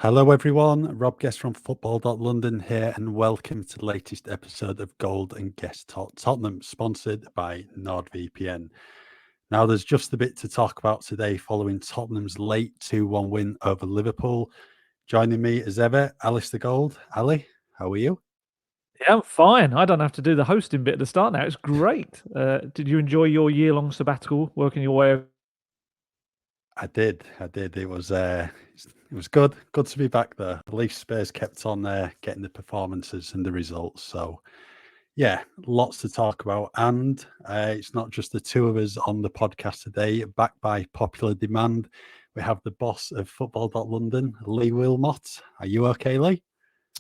Hello, everyone. Rob Guest from football.london here, and welcome to the latest episode of Gold Guest Talk Tottenham, sponsored by NordVPN. Now, there's just a bit to talk about today following Tottenham's late 2-1 win over Liverpool. Joining me as ever, Alasdair Gold. Ali, how are you? Yeah, I'm fine. I don't have to do the hosting bit at the start now. It's great. Did you enjoy your year-long sabbatical, working your way? I did. It was good. Good to be back there. At least Spurs kept on getting the performances and the results. So, yeah, lots to talk about. And it's not just the two of us on the podcast today. Backed by popular demand, we have the boss of football.london, Lee Wilmot. Are you okay, Lee?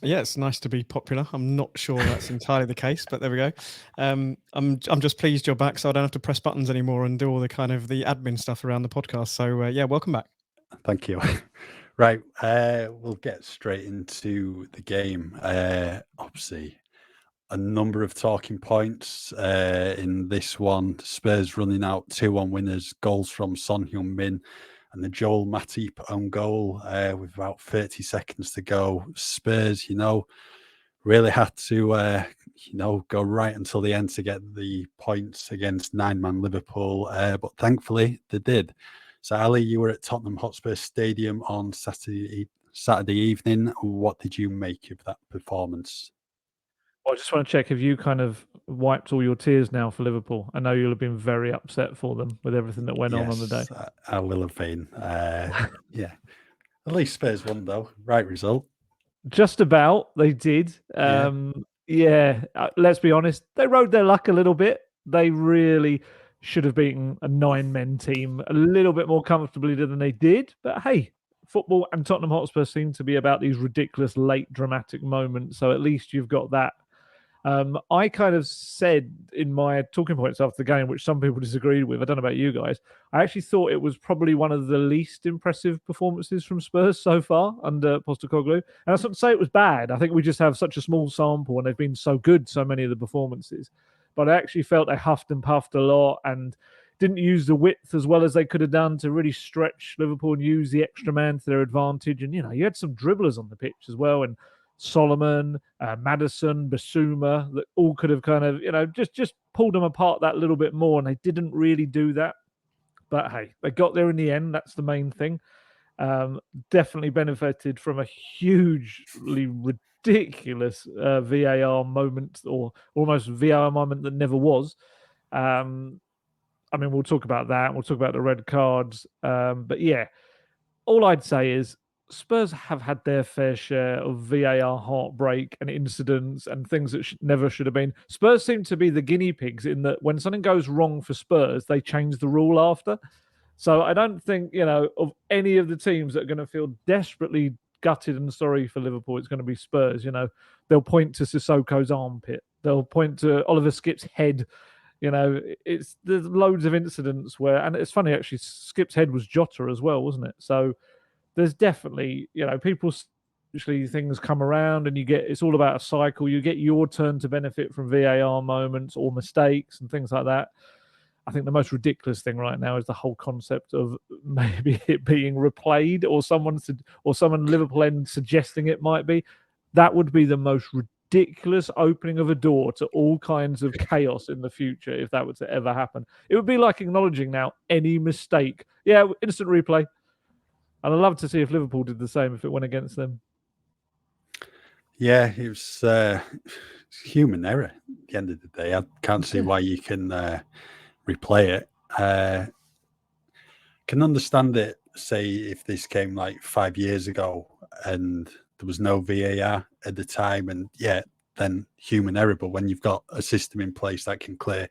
Yeah, it's nice to be popular. I'm not sure that's entirely the case, but there we go. I'm just pleased you're back, so I don't have to press buttons anymore and do all the kind of the admin stuff around the podcast. So yeah, welcome back. Thank you. Right, we'll get straight into the game. Obviously, a number of talking points in this one. Spurs running out 2-1 winners, goals from Son Heung-min and the Joel Matip own goal with about 30 seconds to go. Spurs, really had to, go right until the end to get the points against nine-man Liverpool, but thankfully they did. So, Ali, you were at Tottenham Hotspur Stadium on Saturday evening. What did you make of that performance? Well, I just want to check, have you kind of wiped all your tears now for Liverpool? I know you'll have been very upset for them with everything that went on the day. I will have been. Yeah. At least Spurs won, though. Right result. Just about, they did. Let's be honest, they rode their luck a little bit. They really should have beaten a nine-men team a little bit more comfortably than they did. But hey, football and Tottenham Hotspur seem to be about these ridiculous late dramatic moments. So at least you've got that. I kind of said in my talking points after the game, which some people disagreed with, I don't know about you guys, I actually thought it was probably one of the least impressive performances from Spurs so far under Postecoglou. And that's not to say it was bad. I think we just have such a small sample and they've been so good, so many of the performances. But I actually felt they huffed and puffed a lot and didn't use the width as well as they could have done to really stretch Liverpool and use the extra man to their advantage. And, you had some dribblers on the pitch as well. And Solomon, Maddison, Basuma, that all could have kind of, just pulled them apart that little bit more. And they didn't really do that. But hey, they got there in the end. That's the main thing. Definitely benefited from a hugely ridiculous VAR moment, or almost VAR moment that never was. We'll talk about that. We'll talk about the red cards. But yeah, all I'd say is Spurs have had their fair share of VAR heartbreak and incidents and things that never should have been. Spurs seem to be the guinea pigs in that when something goes wrong for Spurs, they change the rule after. So I don't think, of any of the teams that are going to feel desperately gutted and sorry for Liverpool, it's going to be Spurs. They'll point to Sissoko's armpit. They'll point to Oliver Skip's head. There's loads of incidents where, and it's funny actually, Skip's head was Jota as well, wasn't it? So there's definitely, people usually things come around and it's all about a cycle. You get your turn to benefit from VAR moments or mistakes and things like that. I think the most ridiculous thing right now is the whole concept of maybe it being replayed or someone Liverpool end suggesting it might be. That would be the most ridiculous opening of a door to all kinds of chaos in the future if that were to ever happen. It would be like acknowledging now any mistake. Yeah, instant replay. And I'd love to see if Liverpool did the same if it went against them. Yeah, it was human error at the end of the day. I can't see why you can replay it. Can understand it, say, if this came like 5 years ago and there was no VAR at the time, and then human error. But when you've got a system in place that can clear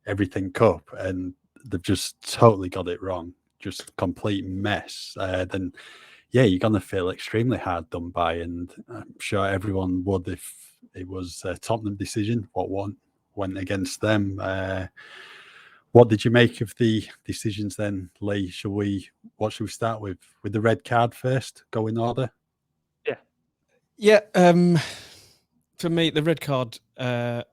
everything up and they've just totally got it wrong, just complete mess, then you're going to feel extremely hard done by. And I'm sure everyone would if it was a Tottenham decision, what went against them. What did you make of the decisions then, Lee? What should we start with? With the red card first? Go in order? Yeah. For me, the red card, I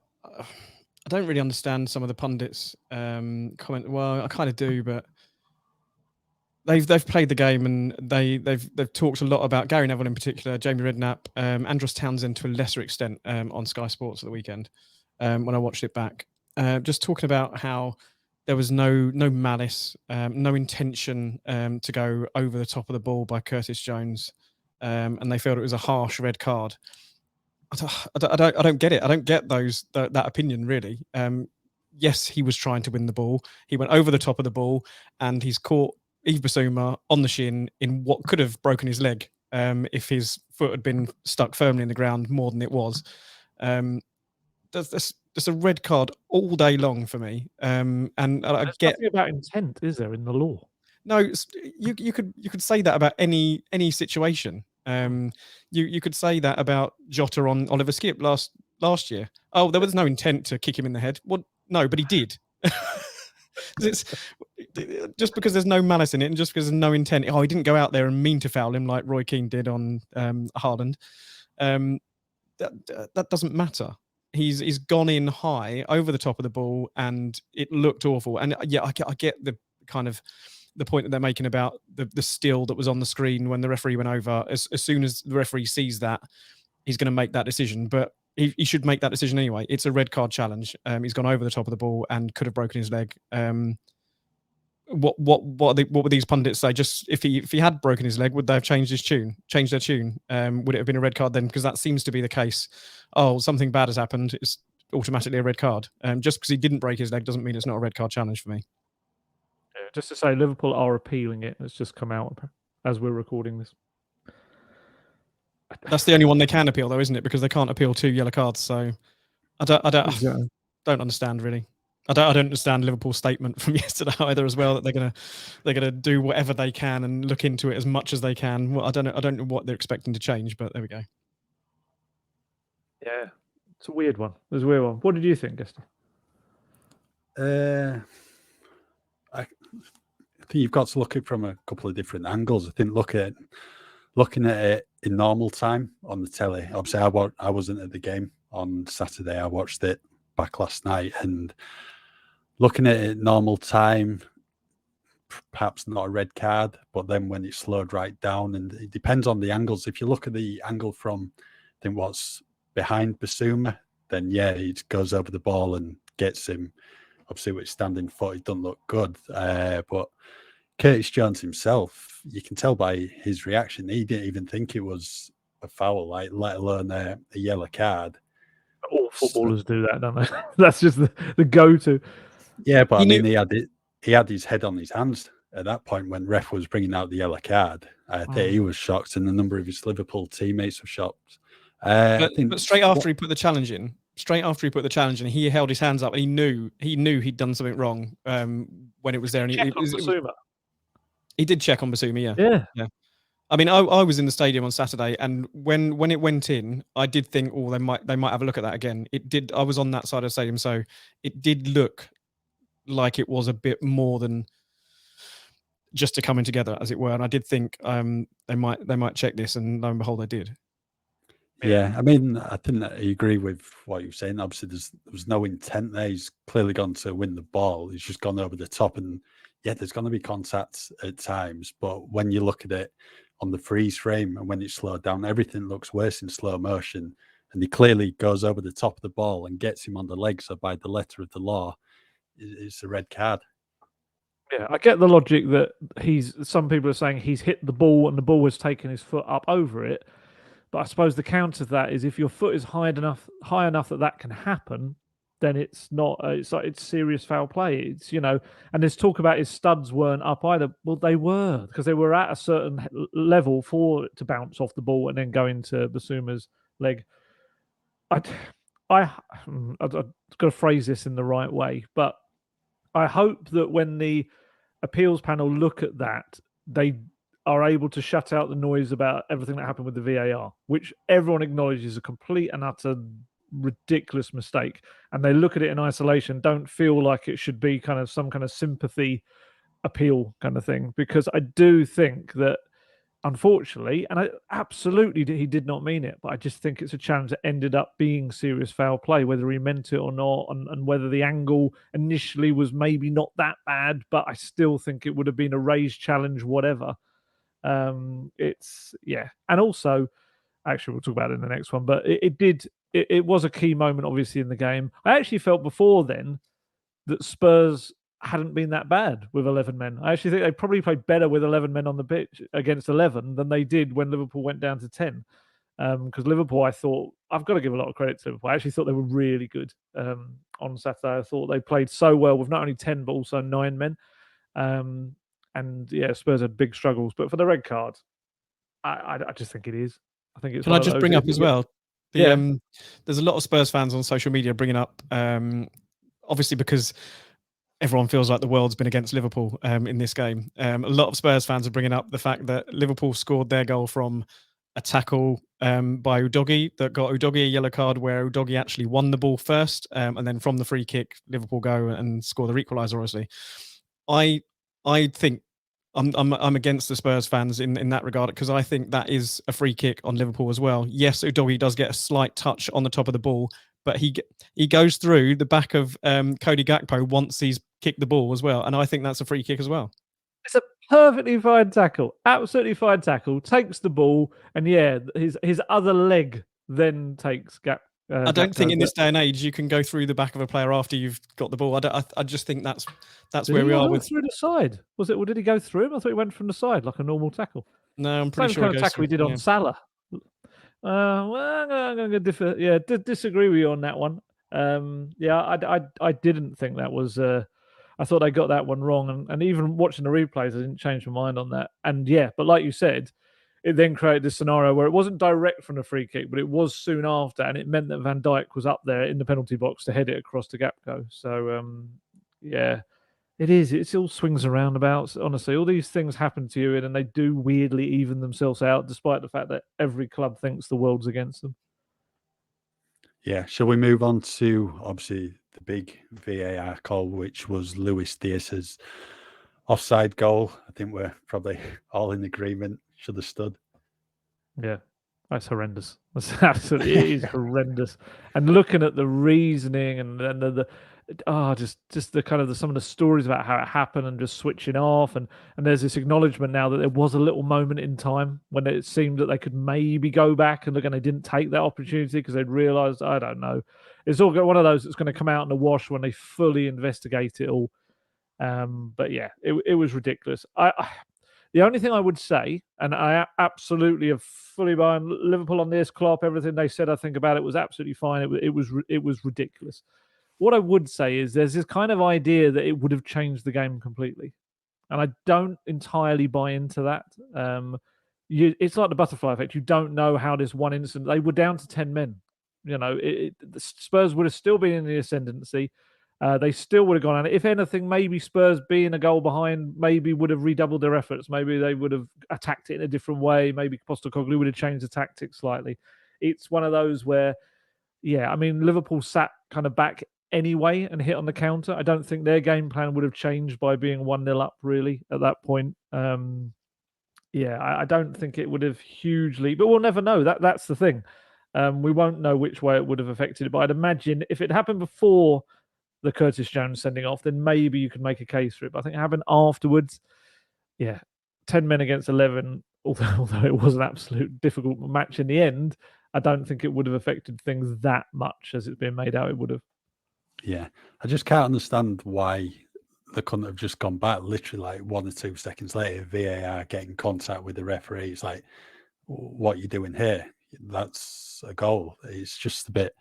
don't really understand some of the pundits' comment. Well, I kind of do, but they've played the game, and they've talked a lot about Gary Neville in particular, Jamie Redknapp, Andros Townsend to a lesser extent on Sky Sports at the weekend when I watched it back, just talking about how there was no malice, no intention to go over the top of the ball by Curtis Jones, and they felt it was a harsh red card. I don't get it. I don't get that opinion really. Yes, he was trying to win the ball. He went over the top of the ball, and he's caught Yves Bissouma on the shin in what could have broken his leg if his foot had been stuck firmly in the ground more than it was. That's a red card all day long for me. And There's nothing about intent, is there, in the law? No, you could say that about any situation. You could say that about Jota on Oliver Skipp last year. Oh, there was no intent to kick him in the head. Well, no, but he did. It's just because there's no malice in it, and just because there's no intent. Oh, he didn't go out there and mean to foul him like Roy Keane did on Haaland. That doesn't matter. He's gone in high over the top of the ball, and it looked awful. And yeah, I get the kind of the point that they're making about the still that was on the screen when the referee went over. As soon as the referee sees that, he's going to make that decision. But he should make that decision anyway. It's a red card challenge. He's gone over the top of the ball and could have broken his leg. What were these pundits say? Just if he had broken his leg, would they have changed their tune? Would it have been a red card then? Because that seems to be the case. Oh, something bad has happened. It's automatically a red card. Just because he didn't break his leg doesn't mean it's not a red card challenge for me. Yeah, just to say, Liverpool are appealing it. It's just come out as we're recording this. That's the only one they can appeal, though, isn't it? Because they can't appeal 2 yellow cards. So I don't understand really. I don't understand Liverpool's statement from yesterday either, as well, that they're gonna do whatever they can and look into it as much as they can. Well, I don't know what they're expecting to change, but there we go. Yeah, it's a weird one. It's a weird one. What did you think, Guster? I think you've got to look at it from a couple of different angles. I think looking at it in normal time on the telly. Obviously, I wasn't at the game on Saturday. I watched it back last night, and looking at it normal time, perhaps not a red card, but then when it slowed right down, and it depends on the angles. If you look at the angle from, I think, what's behind Bissouma, then yeah, he goes over the ball and gets him. Obviously, with standing foot, it doesn't look good. But Curtis Jones himself, you can tell by his reaction, he didn't even think it was a foul, like let alone a yellow card. All footballers do that, don't they? That's just the go-to. Yeah, but he had his head on his hands at that point when ref was bringing out the yellow card. I think he was shocked, and a number of his Liverpool teammates were shocked. But straight after he put the challenge in, he held his hands up, and he knew he'd done something wrong when it was there. And he did check on Bissouma, yeah. I mean, I was in the stadium on Saturday, and when it went in, I did think, oh, they might have a look at that again. It did. I was on that side of the stadium, so it did look like it was a bit more than just a coming together, as it were. And I did think they might check this, and lo and behold, they did. Yeah, I mean, I think I agree with what you're saying. Obviously, there was no intent there. He's clearly gone to win the ball. He's just gone over the top, and yeah, there's going to be contact at times. But when you look at it on the freeze frame and when it's slowed down, everything looks worse in slow motion. And he clearly goes over the top of the ball and gets him on the leg. So by the letter of the law, it's a red card. Yeah, I get the logic that some people are saying he's hit the ball and the ball has taken his foot up over it. But I suppose the counter to that is if your foot is high enough that can happen, then it's not. It's serious foul play. It's, and there's talk about his studs weren't up either. Well, they were, because they were at a certain level for it to bounce off the ball and then go into Bissouma's leg. I've got to phrase this in the right way, but I hope that when the appeals panel look at that, they are able to shut out the noise about everything that happened with the VAR, which everyone acknowledges is a complete and utter ridiculous mistake. And they look at it in isolation, don't feel like it should be kind of some kind of sympathy appeal kind of thing. Because I do think that unfortunately, and absolutely he did not mean it, but I just think it's a challenge that ended up being serious foul play, whether he meant it or not, and whether the angle initially was maybe not that bad, but I still think it would have been a raised challenge, whatever. And also, actually, we'll talk about it in the next one, but it was a key moment, obviously, in the game. I actually felt before then that Spurs hadn't been that bad with 11 men. I actually think they probably played better with 11 men on the pitch against 11 than they did when Liverpool went down to 10. Because Liverpool, I've got to give a lot of credit to Liverpool. I actually thought they were really good on Saturday. I thought they played so well with not only 10 but also 9 men. Spurs had big struggles. But for the red card, I just think it is. I think it's. Can I just bring up as well? Yeah. There's a lot of Spurs fans on social media bringing up, obviously because everyone feels like the world's been against Liverpool in this game. A lot of Spurs fans are bringing up the fact that Liverpool scored their goal from a tackle by Udogie that got Udogie a yellow card, where Udogie actually won the ball first, and then from the free kick, Liverpool go and score their equaliser. Obviously, I think I'm against the Spurs fans in that regard, because I think that is a free kick on Liverpool as well. Yes, Udogie does get a slight touch on the top of the ball, but he goes through the back of Cody Gakpo once he's kicked the ball as well, and I think that's a free kick as well. It's a perfectly fine tackle, absolutely fine tackle. Takes the ball, and his other leg then takes Gakpo. I don't think in this day and age you can go through the back of a player after you've got the ball. I just think that's where we are with through the side. Was it? Or did he go through him? I thought he went from the side like a normal tackle. No, I'm pretty sure same kind of tackle he did on Salah. I'm going to disagree with you on that one. I didn't think that was. I thought they got that one wrong, and even watching the replays, I didn't change my mind on that. And but like you said, it then created this scenario where it wasn't direct from the free kick, but it was soon after, and it meant that Van Dijk was up there in the penalty box to head it across to Gakpo. So it is. It all swings and roundabouts. Honestly, all these things happen to you, and they do weirdly even themselves out, despite the fact that every club thinks the world's against them. Yeah. Shall we move on to obviously the big VAR call, which was Luis Diaz's offside goal? I think we're probably all in agreement. Should have stood. Yeah, that's horrendous. That's absolutely, it is horrendous. And looking at the reasoning and just the kind of some of the stories about how it happened and just switching off, and there's this acknowledgement now that there was a little moment in time when it seemed that they could maybe go back and look, and they didn't take that opportunity because they'd realised, I don't know, it's all one of those that's going to come out in the wash when they fully investigate it all. But yeah, it was ridiculous. The only thing I would say, and I absolutely have fully behind Liverpool on this, Klopp, everything they said, I think about it was absolutely fine. It was ridiculous. What I would say is there's this kind of idea that it would have changed the game completely, and I don't entirely buy into that. It's like the butterfly effect. You don't know how this one incident. They were down to 10 men. The Spurs would have still been in the ascendancy. They still would have gone on. If anything, maybe Spurs being a goal behind maybe would have redoubled their efforts. Maybe they would have attacked it in a different way. Maybe Postecoglou would have changed the tactics slightly. It's one of those where, Liverpool sat kind of back anyway and hit on the counter. I don't think their game plan would have changed by being 1-0 up really at that point. I don't think it would have hugely, but we'll never know. That's the thing. We won't know which way it would have affected it. But I'd imagine if it happened before the Curtis Jones sending off, then maybe you could make a case for it. But I think it happened afterwards. 10 men against 11, although it was an absolute difficult match in the end, I don't think it would have affected things that much as it's been made out it would have. Yeah, I just can't understand why they couldn't have just gone back literally like 1 or 2 seconds later, VAR getting contact with the referee. It's like, what are you doing here? That's a goal. It's just a bit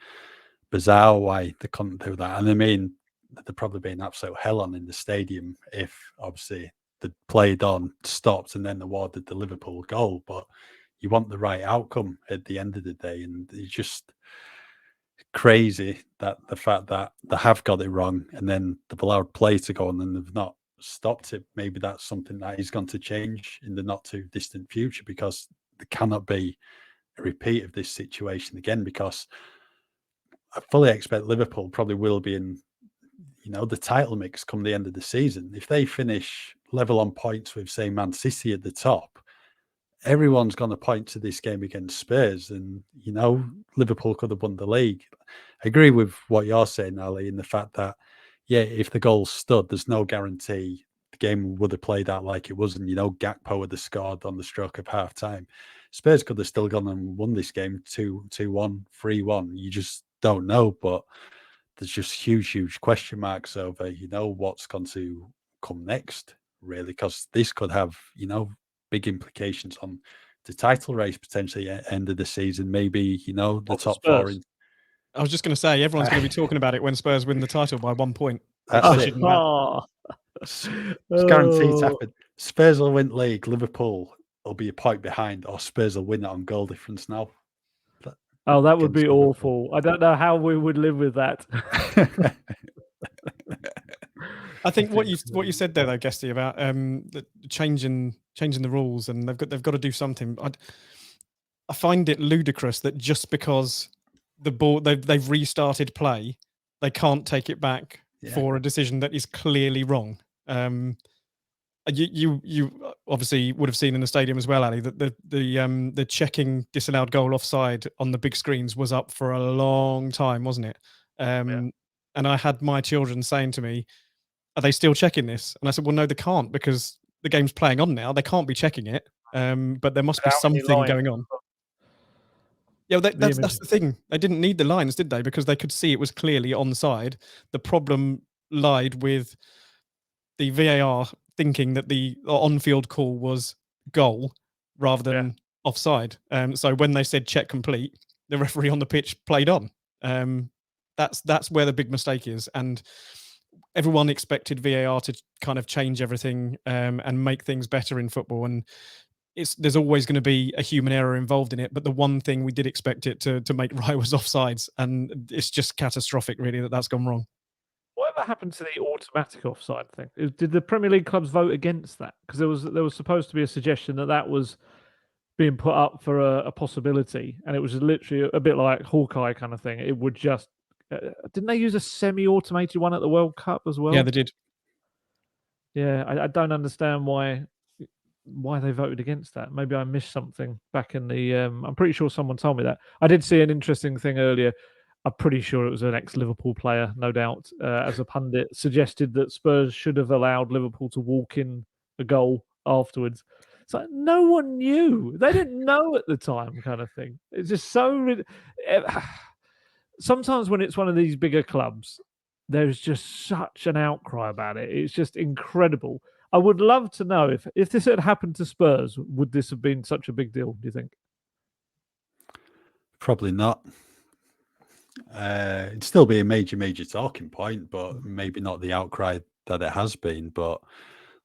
bizarre why they couldn't do that. And I mean, there'd probably be an absolute hell on in the stadium if obviously they'd played on, stopped, and then awarded the Liverpool goal. But you want the right outcome at the end of the day, and it's just crazy that the fact that they have got it wrong and then they've allowed play to go on and they've not stopped it. Maybe that's something that is going to change in the not too distant future, because there cannot be a repeat of this situation again, because I fully expect Liverpool probably will be in, the title mix come the end of the season. If they finish level on points with, say, Man City at the top, everyone's going to point to this game against Spurs, and Liverpool could have won the league. I agree with what you're saying, Ali, in the fact that if the goal stood, there's no guarantee the game would have played out like it was, and Gakpo would have scored on the stroke of half time. Spurs could have still gone and won this game 2-1, 3-1. You just don't know, but there's just huge question marks over what's going to come next, really, because this could have big implications on the title race potentially at the end of the season. Maybe the top four. I was just going to say, everyone's going to be talking about it when Spurs win the title by 1 point. That's it. It's guaranteed to happen. Spurs will win league. Liverpool will be a point behind, or Spurs will win it on goal difference now. That would be awful. I don't know how we would live with that. I think what you said there, though, Guesty, about the changing the rules, and they've got to do something. I find it ludicrous that just because the ball they've restarted play, they can't take it back for a decision that is clearly wrong. You obviously would have seen in the stadium as well, Ali, that the checking disallowed goal offside on the big screens was up for a long time, wasn't it? And I had my children saying to me, "Are they still checking this?" And I said, "Well, no, they can't, because the game's playing on now. They can't be checking it. But there must be something going on." Yeah, that's the thing. They didn't need the lines, did they? Because they could see it was clearly onside. The problem lied with the VAR thinking that the on-field call was goal rather than offside. So when they said check complete, the referee on the pitch played on. That's where the big mistake is. And everyone expected VAR to kind of change everything and make things better in football. And there's always going to be a human error involved in it. But the one thing we did expect it to make right was offsides. And it's just catastrophic, really, that's gone wrong. Whatever happened to the automatic offside thing? Did the Premier League clubs vote against that? Because there was supposed to be a suggestion that was being put up for a possibility, and it was literally a bit like Hawkeye kind of thing. It would just didn't they use a semi-automated one at the World Cup as well? Yeah, they did. Yeah, I don't understand why they voted against that. Maybe I missed something back in the. I'm pretty sure someone told me that. I did see an interesting thing earlier. I'm pretty sure it was an ex-Liverpool player, no doubt, as a pundit, suggested that Spurs should have allowed Liverpool to walk in a goal afterwards. It's like, no one knew. They didn't know at the time, kind of thing. It's just so... Sometimes when it's one of these bigger clubs, there's just such an outcry about it. It's just incredible. I would love to know if this had happened to Spurs, would this have been such a big deal, do you think? Probably not. It'd still be a major talking point, but maybe not the outcry that it has been. But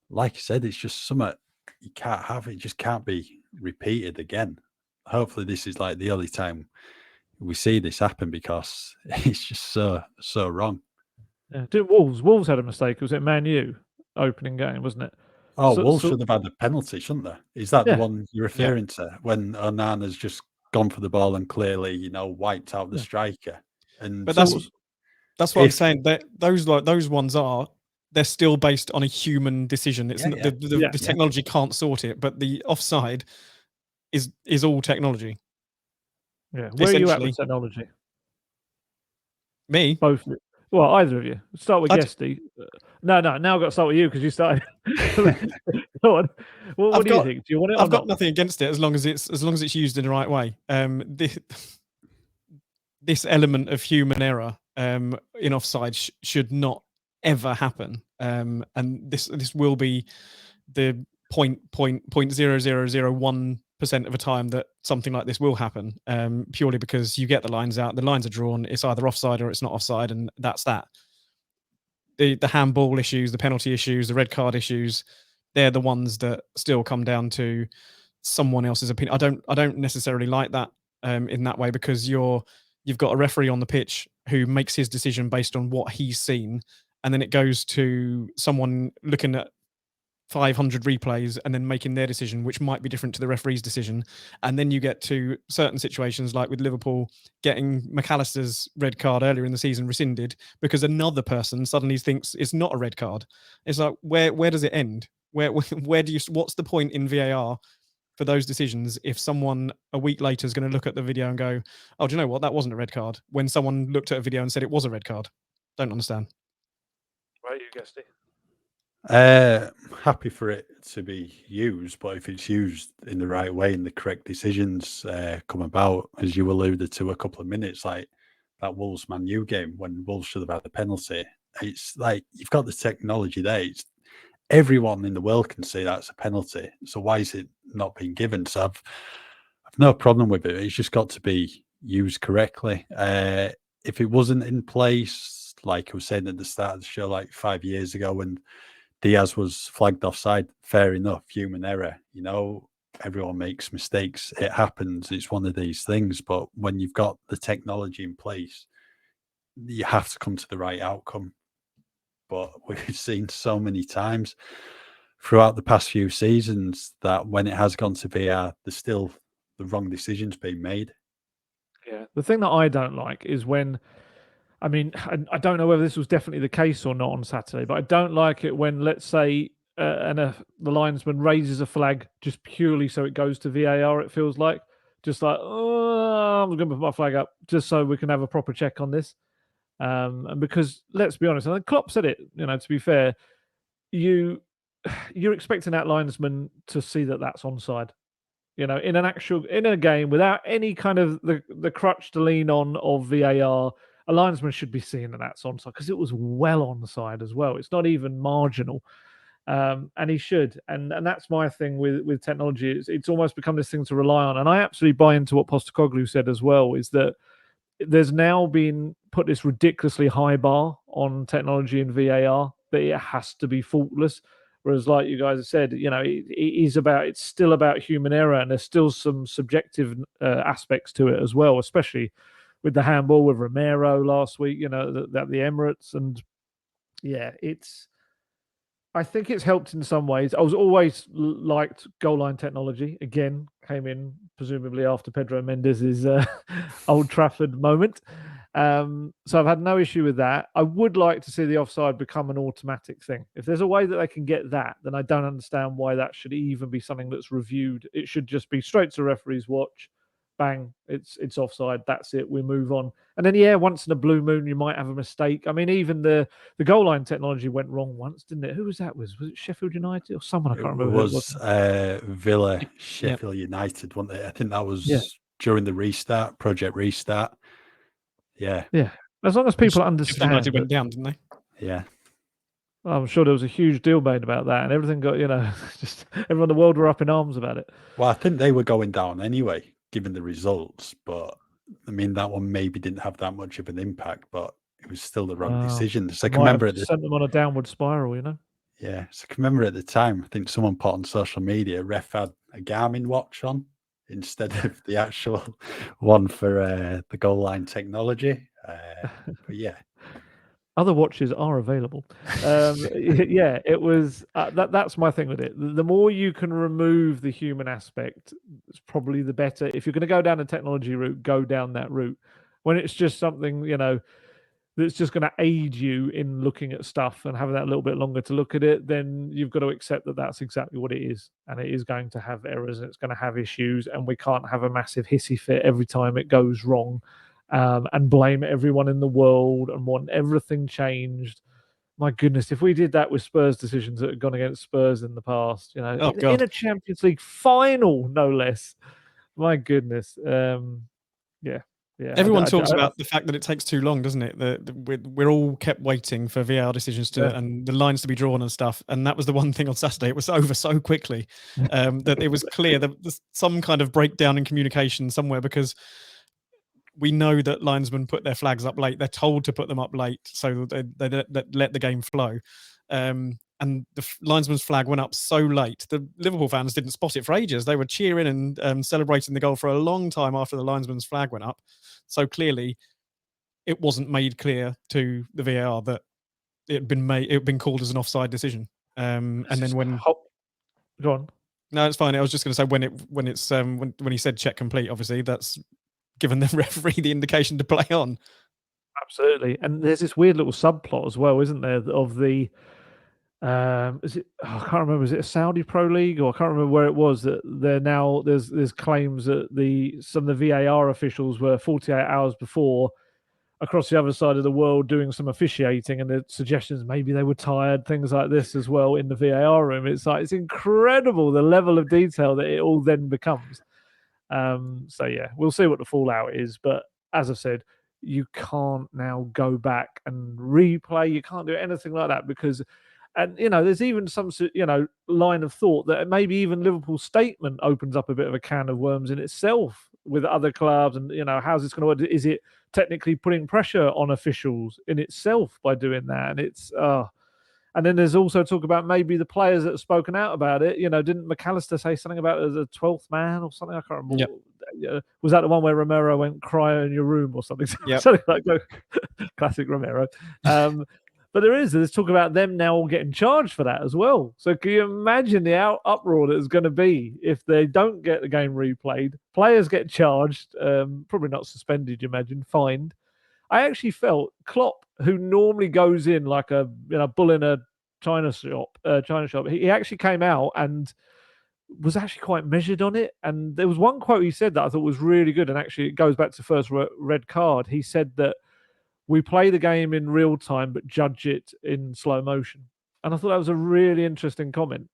like I said, it's just something you can't have. It just can't be repeated again. Hopefully this is like the only time we see this happen, because it's just so wrong. Yeah. Wolves had a mistake. Was it Man U opening game, wasn't it? Oh, Wolves should have had a penalty, shouldn't they? Is that the one you're referring to, when Onana's just gone for the ball and clearly, wiped out the striker? But that's what I'm saying. Those ones they're still based on a human decision. It's the technology can't sort it, but the offside is all technology. Yeah, where are you at with technology? Me, both. Well, either of you. Start with Guesty. No. Now I've got to start with you because you started. Go on. What do you think? Do you want it? I've got nothing against it as long as it's used in the right way. This element of human error in offside should not ever happen. And this will be the 0.0001% of a time that something like this will happen, purely because you get the lines out, the lines are drawn, it's either offside or it's not offside, and that's that. The handball issues, the penalty issues, the red card issues, they're the ones that still come down to someone else's opinion. I don't necessarily like that in that way, because you've got a referee on the pitch who makes his decision based on what he's seen, and then it goes to someone looking at 500 replays and then making their decision, which might be different to the referee's decision. And then you get to certain situations like with Liverpool getting McAllister's red card earlier in the season rescinded because another person suddenly thinks it's not a red card. It's like, where does it end? Where do you, what's the point in VAR for those decisions if someone a week later is going to look at the video and go, oh, do you know what? That wasn't a red card. When someone looked at a video and said it was a red card. Don't understand. Right, you guessed it. Happy for it to be used, but if it's used in the right way and the correct decisions come about, as you alluded to a couple of minutes, like that Wolves Man U game when Wolves should have had the penalty. It's like you've got the technology there. Everyone in the world can see that's a penalty. So why is it not being given? So I've no problem with it. It's just got to be used correctly. If it wasn't in place, like I was saying at the start of the show, like 5 years ago when Diaz was flagged offside, fair enough, human error. You know, everyone makes mistakes. It happens. It's one of these things. But when you've got the technology in place, you have to come to the right outcome. But we've seen so many times throughout the past few seasons that when it has gone to VR, there's still the wrong decisions being made. Yeah. The thing that I don't like is when, I mean, I don't know whether this was definitely the case or not on Saturday, but I don't like it when, let's say, the linesman raises a flag just purely so it goes to VAR. It feels like just like, oh, I'm going to put my flag up just so we can have a proper check on this. And because let's be honest, and Klopp said it, you know, to be fair, you're expecting that linesman to see that that's onside. You know, in a game without any kind of the crutch to lean on of VAR, a linesman should be seeing that that's onside because it was well onside as well. It's not even marginal, and he should. And that's my thing with technology. It's almost become this thing to rely on. And I absolutely buy into what Postecoglou said as well. Is that there's now been put this ridiculously high bar on technology and VAR that it has to be faultless. Whereas, like you guys have said, you know, it's still about human error, and there's still some subjective aspects to it as well, especially with the handball with Romero last week, you know, at the Emirates. And yeah, I think it's helped in some ways. I was always liked goal line technology. Again, came in presumably after Pedro Mendes's Old Trafford moment. So I've had no issue with that. I would like to see the offside become an automatic thing. If there's a way that they can get that, then I don't understand why that should even be something that's reviewed. It should just be straight to referee's watch. Bang, it's offside. That's it. We move on. And then, yeah, once in a blue moon, you might have a mistake. I mean, even the goal line technology went wrong once, didn't it? Who was that? Was it Sheffield United or someone? I can't remember. It was Villa, Sheffield United, wasn't it? I think that was during the restart, Project Restart. Yeah. Yeah. As long as people understand. United went down, didn't they? Yeah. I'm sure there was a huge deal made about that, and everything got, you know, just everyone in the world were up in arms about it. Well, I think they were going down anyway, given the results. But I mean, that one maybe didn't have that much of an impact, but it was still the wrong decision. So I can remember sent them on a downward spiral, you know. Yeah, so I can remember at the time, I think someone put on social media, ref had a Garmin watch on instead of the actual one for the goal line technology. But yeah. Other watches are available. Yeah, it was that's my thing with it. The more you can remove the human aspect, it's probably the better. If you're going to go down a technology route, go down that route. When it's just something, you know, that's just going to aid you in looking at stuff and having that little bit longer to look at it, then you've got to accept that that's exactly what it is. And it is going to have errors and it's going to have issues. And we can't have a massive hissy fit every time it goes wrong. And blame everyone in the world and want everything changed. My goodness, if we did that with Spurs decisions that had gone against Spurs in the past, you know, in a Champions League final, no less. My goodness. Yeah. Everyone talks about the fact that it takes too long, doesn't it? We're all kept waiting for VAR decisions and the lines to be drawn and stuff. And that was the one thing on Saturday. It was over so quickly that it was clear that there's some kind of breakdown in communication somewhere, because we know that linesmen put their flags up late. They're told to put them up late so that they let the game flow. And the linesman's flag went up so late, the Liverpool fans didn't spot it for ages. They were cheering and celebrating the goal for a long time after the linesman's flag went up. So clearly, it wasn't made clear to the VAR that it had been called as an offside decision. And then when go on, no, it's fine. I was just going to say when he said check complete, obviously that's given the referee the indication to play on. Absolutely. And there's this weird little subplot as well, isn't there, of the Is it? Oh, I can't remember. Is it a Saudi Pro League, or I can't remember where it was that they're now there's claims that some of the VAR officials were 48 hours before across the other side of the world doing some officiating, and the suggestions maybe they were tired, things like this as well in the VAR room. It's like it's incredible the level of detail that it all then becomes. So yeah, we'll see what the fallout is, but as I said, you can't now go back and replay. You can't do anything like that because, and there's even some line of thought that maybe even Liverpool's statement opens up a bit of a can of worms in itself with other clubs, and how's this going to work? Is it technically putting pressure on officials in itself by doing that? And it's and then there's also talk about maybe the players that have spoken out about it. Didn't McAllister say something about it as a 12th man or something? I can't remember. Yep. Was that the one where Romero went cry in your room or something? Yep. Something like that. Classic Romero. But there's talk about them now all getting charged for that as well. So can you imagine the uproar that is going to be if they don't get the game replayed? Players get charged, probably not suspended, you imagine, fined. I actually felt Klopp, who normally goes in like a bull in a China shop, he actually came out and was actually quite measured on it. And there was one quote he said that I thought was really good, and actually it goes back to the first red card. He said that we play the game in real time, but judge it in slow motion. And I thought that was a really interesting comment.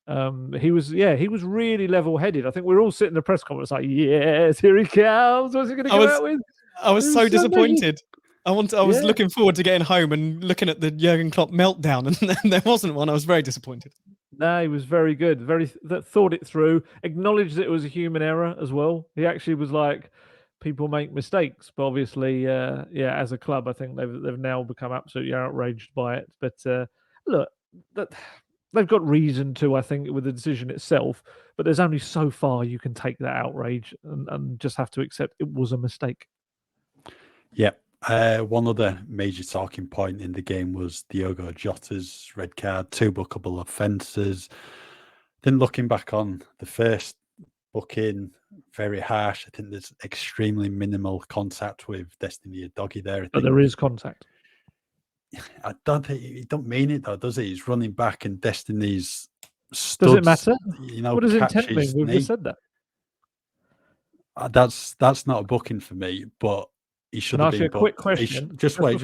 He was really level-headed. I think we were all sitting in the press conference like, yes, here he comes. What's he going to go out with? I was so disappointed. I was looking forward to getting home and looking at the Jurgen Klopp meltdown, and there wasn't one. I was very disappointed. No, he was very good. Thought it through, acknowledged that it was a human error as well. He actually was like, people make mistakes, but obviously, as a club, I think they've now become absolutely outraged by it. But look, they've got reason to, I think, with the decision itself. But there's only so far you can take that outrage and just have to accept it was a mistake. Yep. One other major talking point in the game was Diogo Jota's red card, 2 bookable offences. Then looking back on the first booking, very harsh. I think there's extremely minimal contact with Destiny Udogie there. But there is contact. I don't think he don't mean it though, does he? He's running back and Destiny's studs, does it matter? What does intent mean? catches We've knee. just said that. That's not a booking for me, but he should Can I have ask you been a quick booked. question? Just wait.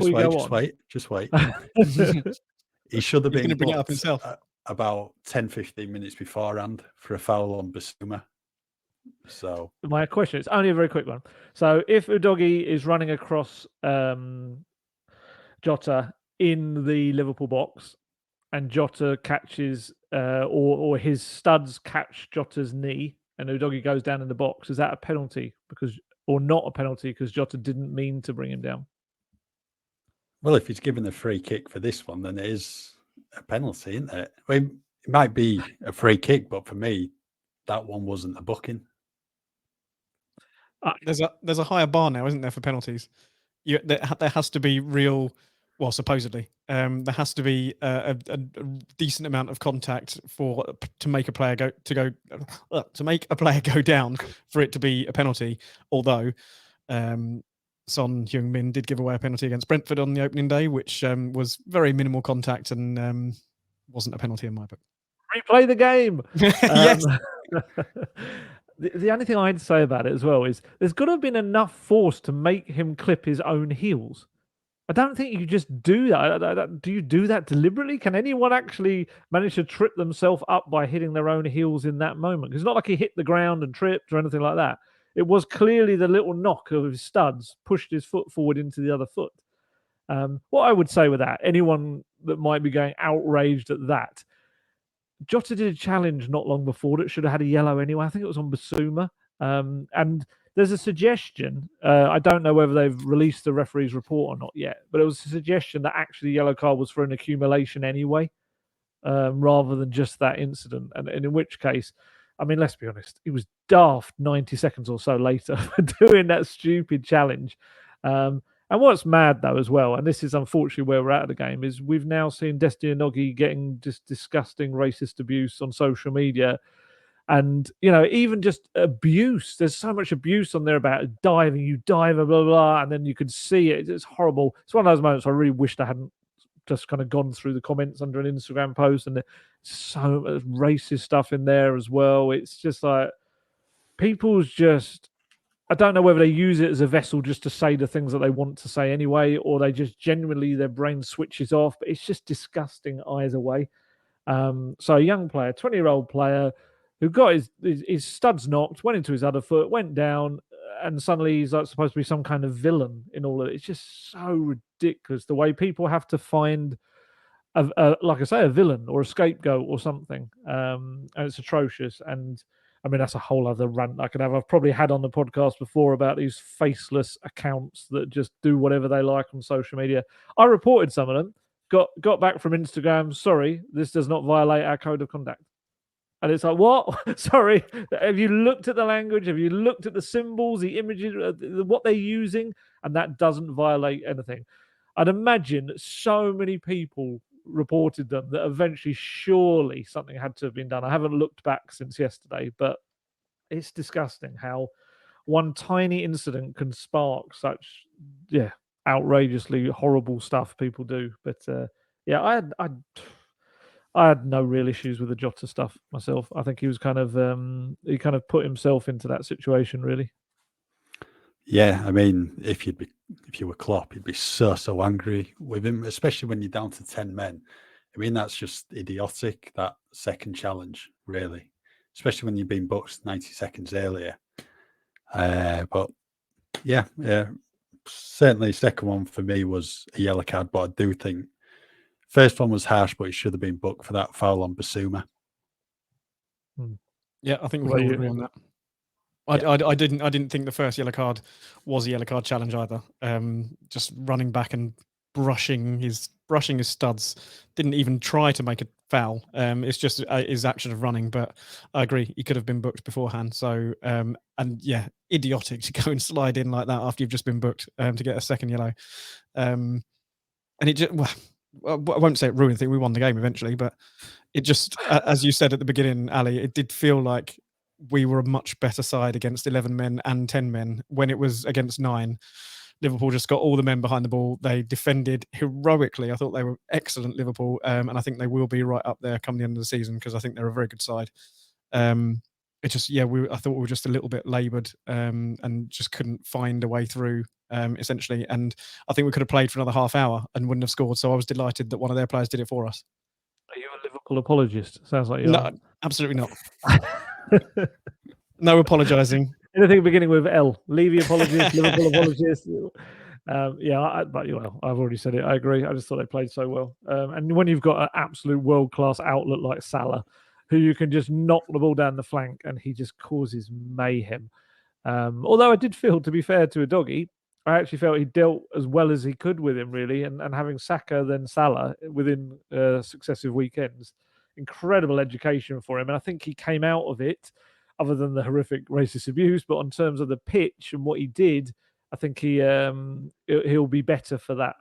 He should have been bring it up booked himself. about 10-15 minutes beforehand for a foul on Basuma. So My question is only a very quick one. So if Udogie is running across Jota in the Liverpool box and Jota catches or his studs catch Jota's knee and Udogie goes down in the box, is that a penalty or not a penalty because Jota didn't mean to bring him down? well, if he's given a free kick for this one, then it is a penalty, isn't it? I mean, it might be a free kick, but for me, that one wasn't a booking. There's a higher bar now, isn't there, for penalties? There has to be real. Well, supposedly, there has to be a decent amount of contact to make a player go down for it to be a penalty. Although Son Heung-min did give away a penalty against Brentford on the opening day, which was very minimal contact and wasn't a penalty in my book. Replay the game. Yes. The only thing I'd say about it as well is there's got to have been enough force to make him clip his own heels. I don't think you just do that. Do you do that deliberately? Can anyone actually manage to trip themselves up by hitting their own heels in that moment? Because it's not like he hit the ground and tripped or anything like that. It was clearly the little knock of his studs pushed his foot forward into the other foot. What I would say with that, anyone that might be going outraged at that, Jota did a challenge not long before that should have had a yellow anyway. I think it was on Basuma. And there's a suggestion. I don't know whether they've released the referee's report or not yet, but it was a suggestion that actually the yellow card was for an accumulation anyway, rather than just that incident. And in which case, I mean, let's be honest, he was daft 90 seconds or so later for doing that stupid challenge. And what's mad, though, as well, and this is unfortunately where we're at the game, is we've now seen Destiny Udogie getting just disgusting racist abuse on social media. And, even just abuse. There's so much abuse on there about diving, you dive, blah, blah, blah, and then you can see it. It's horrible. It's one of those moments I really wished I hadn't just kind of gone through the comments under an Instagram post, and there's so much racist stuff in there as well. It's just like people's just, I don't know whether they use it as a vessel just to say the things that they want to say anyway, or they just genuinely, their brain switches off. But it's just disgusting either way. So a young player, 20-year-old player, who got his studs knocked, went into his other foot, went down, and suddenly he's like supposed to be some kind of villain in all of it. It's just so ridiculous the way people have to find, like I say, a villain or a scapegoat or something. And it's atrocious. And I mean, that's a whole other rant I could have. I've probably had on the podcast before about these faceless accounts that just do whatever they like on social media. I reported some of them, got back from Instagram, sorry, this does not violate our code of conduct. And it's like, what? Sorry, have you looked at the language? Have you looked at the symbols, the images, what they're using? And that doesn't violate anything. I'd imagine that so many people reported them that eventually surely something had to have been done. I haven't looked back since yesterday, but it's disgusting how one tiny incident can spark such, outrageously horrible stuff people do. But I had no real issues with the Jota stuff myself. I think he was kind of he kind of put himself into that situation, really. Yeah, I mean, if you were Klopp, you'd be so angry with him, especially when you're down to 10 men. I mean, that's just idiotic, that second challenge, really, especially when you've been booked 90 seconds earlier. But yeah, certainly second one for me was a yellow card, but I do think first one was harsh, but he should have been booked for that foul on Basuma. Yeah, I think we can all agree on that. I didn't think the first yellow card was a yellow card challenge either. Just running back and brushing his studs, didn't even try to make a foul. It's just his action of running. But I agree, he could have been booked beforehand. So and yeah, idiotic to go and slide in like that after you've just been booked to get a second yellow. And it just, well, I won't say it ruined the thing. We won the game eventually, but it just, as you said at the beginning, Ali, it did feel like we were a much better side against 11 men and 10 men when it was against 9. Liverpool just got all the men behind the ball. They defended heroically. I thought they were excellent, Liverpool, and I think they will be right up there come the end of the season because I think they're a very good side. It just, I thought we were just a little bit laboured and just couldn't find a way through, essentially. And I think we could have played for another half hour and wouldn't have scored. So I was delighted that one of their players did it for us. Are you a Liverpool apologist? Sounds like you are. No, absolutely not. No apologising. Anything beginning with L. Levy apologist, Liverpool apologist. I've already said it. I agree. I just thought they played so well. And when you've got an absolute world-class outlet like Salah, who you can just knock the ball down the flank and he just causes mayhem. Although I did feel, to be fair to a doggy, I actually felt he dealt as well as he could with him, really. And having Saka, then Salah within successive weekends, incredible education for him. And I think he came out of it, other than the horrific racist abuse, but on terms of the pitch and what he did, I think he'll be better for that.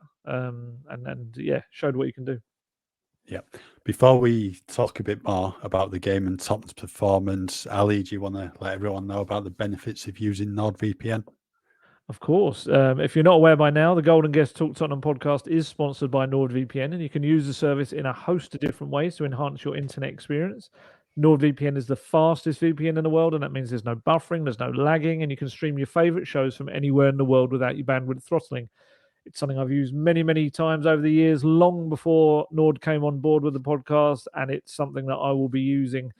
Showed what he can do. Yeah. Before we talk a bit more about the game and Tottenham's performance, Ali, do you want to let everyone know about the benefits of using NordVPN? Of course. If you're not aware by now, the Gold Guest Talk Tottenham podcast is sponsored by NordVPN, and you can use the service in a host of different ways to enhance your internet experience. NordVPN is the fastest VPN in the world, and that means there's no buffering, there's no lagging, and you can stream your favorite shows from anywhere in the world without your bandwidth throttling. It's something I've used many, many times over the years, long before Nord came on board with the podcast, and it's something that I will be using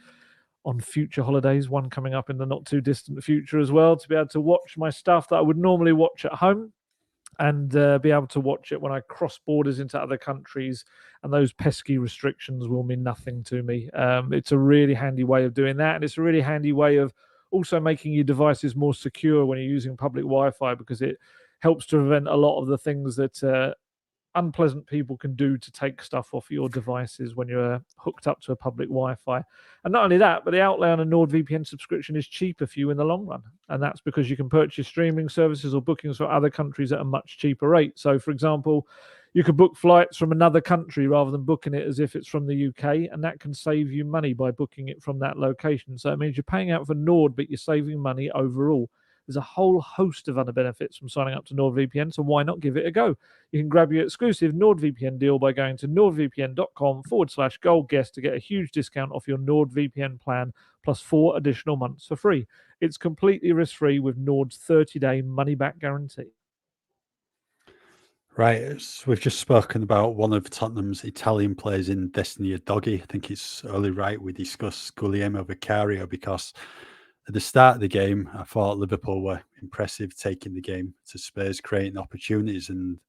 on future holidays, one coming up in the not too distant future as well, to be able to watch my stuff that I would normally watch at home and be able to watch it when I cross borders into other countries, and those pesky restrictions will mean nothing to me. It's a really handy way of doing that, and it's a really handy way of also making your devices more secure when you're using public Wi-Fi, because it helps to prevent a lot of the things that unpleasant people can do to take stuff off your devices when you're hooked up to a public Wi-Fi. And not only that, but the outlay on a NordVPN subscription is cheaper for you in the long run. And that's because you can purchase streaming services or bookings for other countries at a much cheaper rate. So, for example, you could book flights from another country rather than booking it as if it's from the UK, and that can save you money by booking it from that location. So it means you're paying out for Nord, but you're saving money overall. There's a whole host of other benefits from signing up to NordVPN, so why not give it a go? You can grab your exclusive NordVPN deal by going to nordvpn.com/goldguest to get a huge discount off your NordVPN plan, plus 4 additional months for free. It's completely risk-free with Nord's 30-day money-back guarantee. Right, so we've just spoken about one of Tottenham's Italian players in Destiny a Doggy. I think it's only right we discuss Guglielmo Vicario, because at the start of the game, I thought Liverpool were impressive, taking the game to Spurs, creating opportunities. And,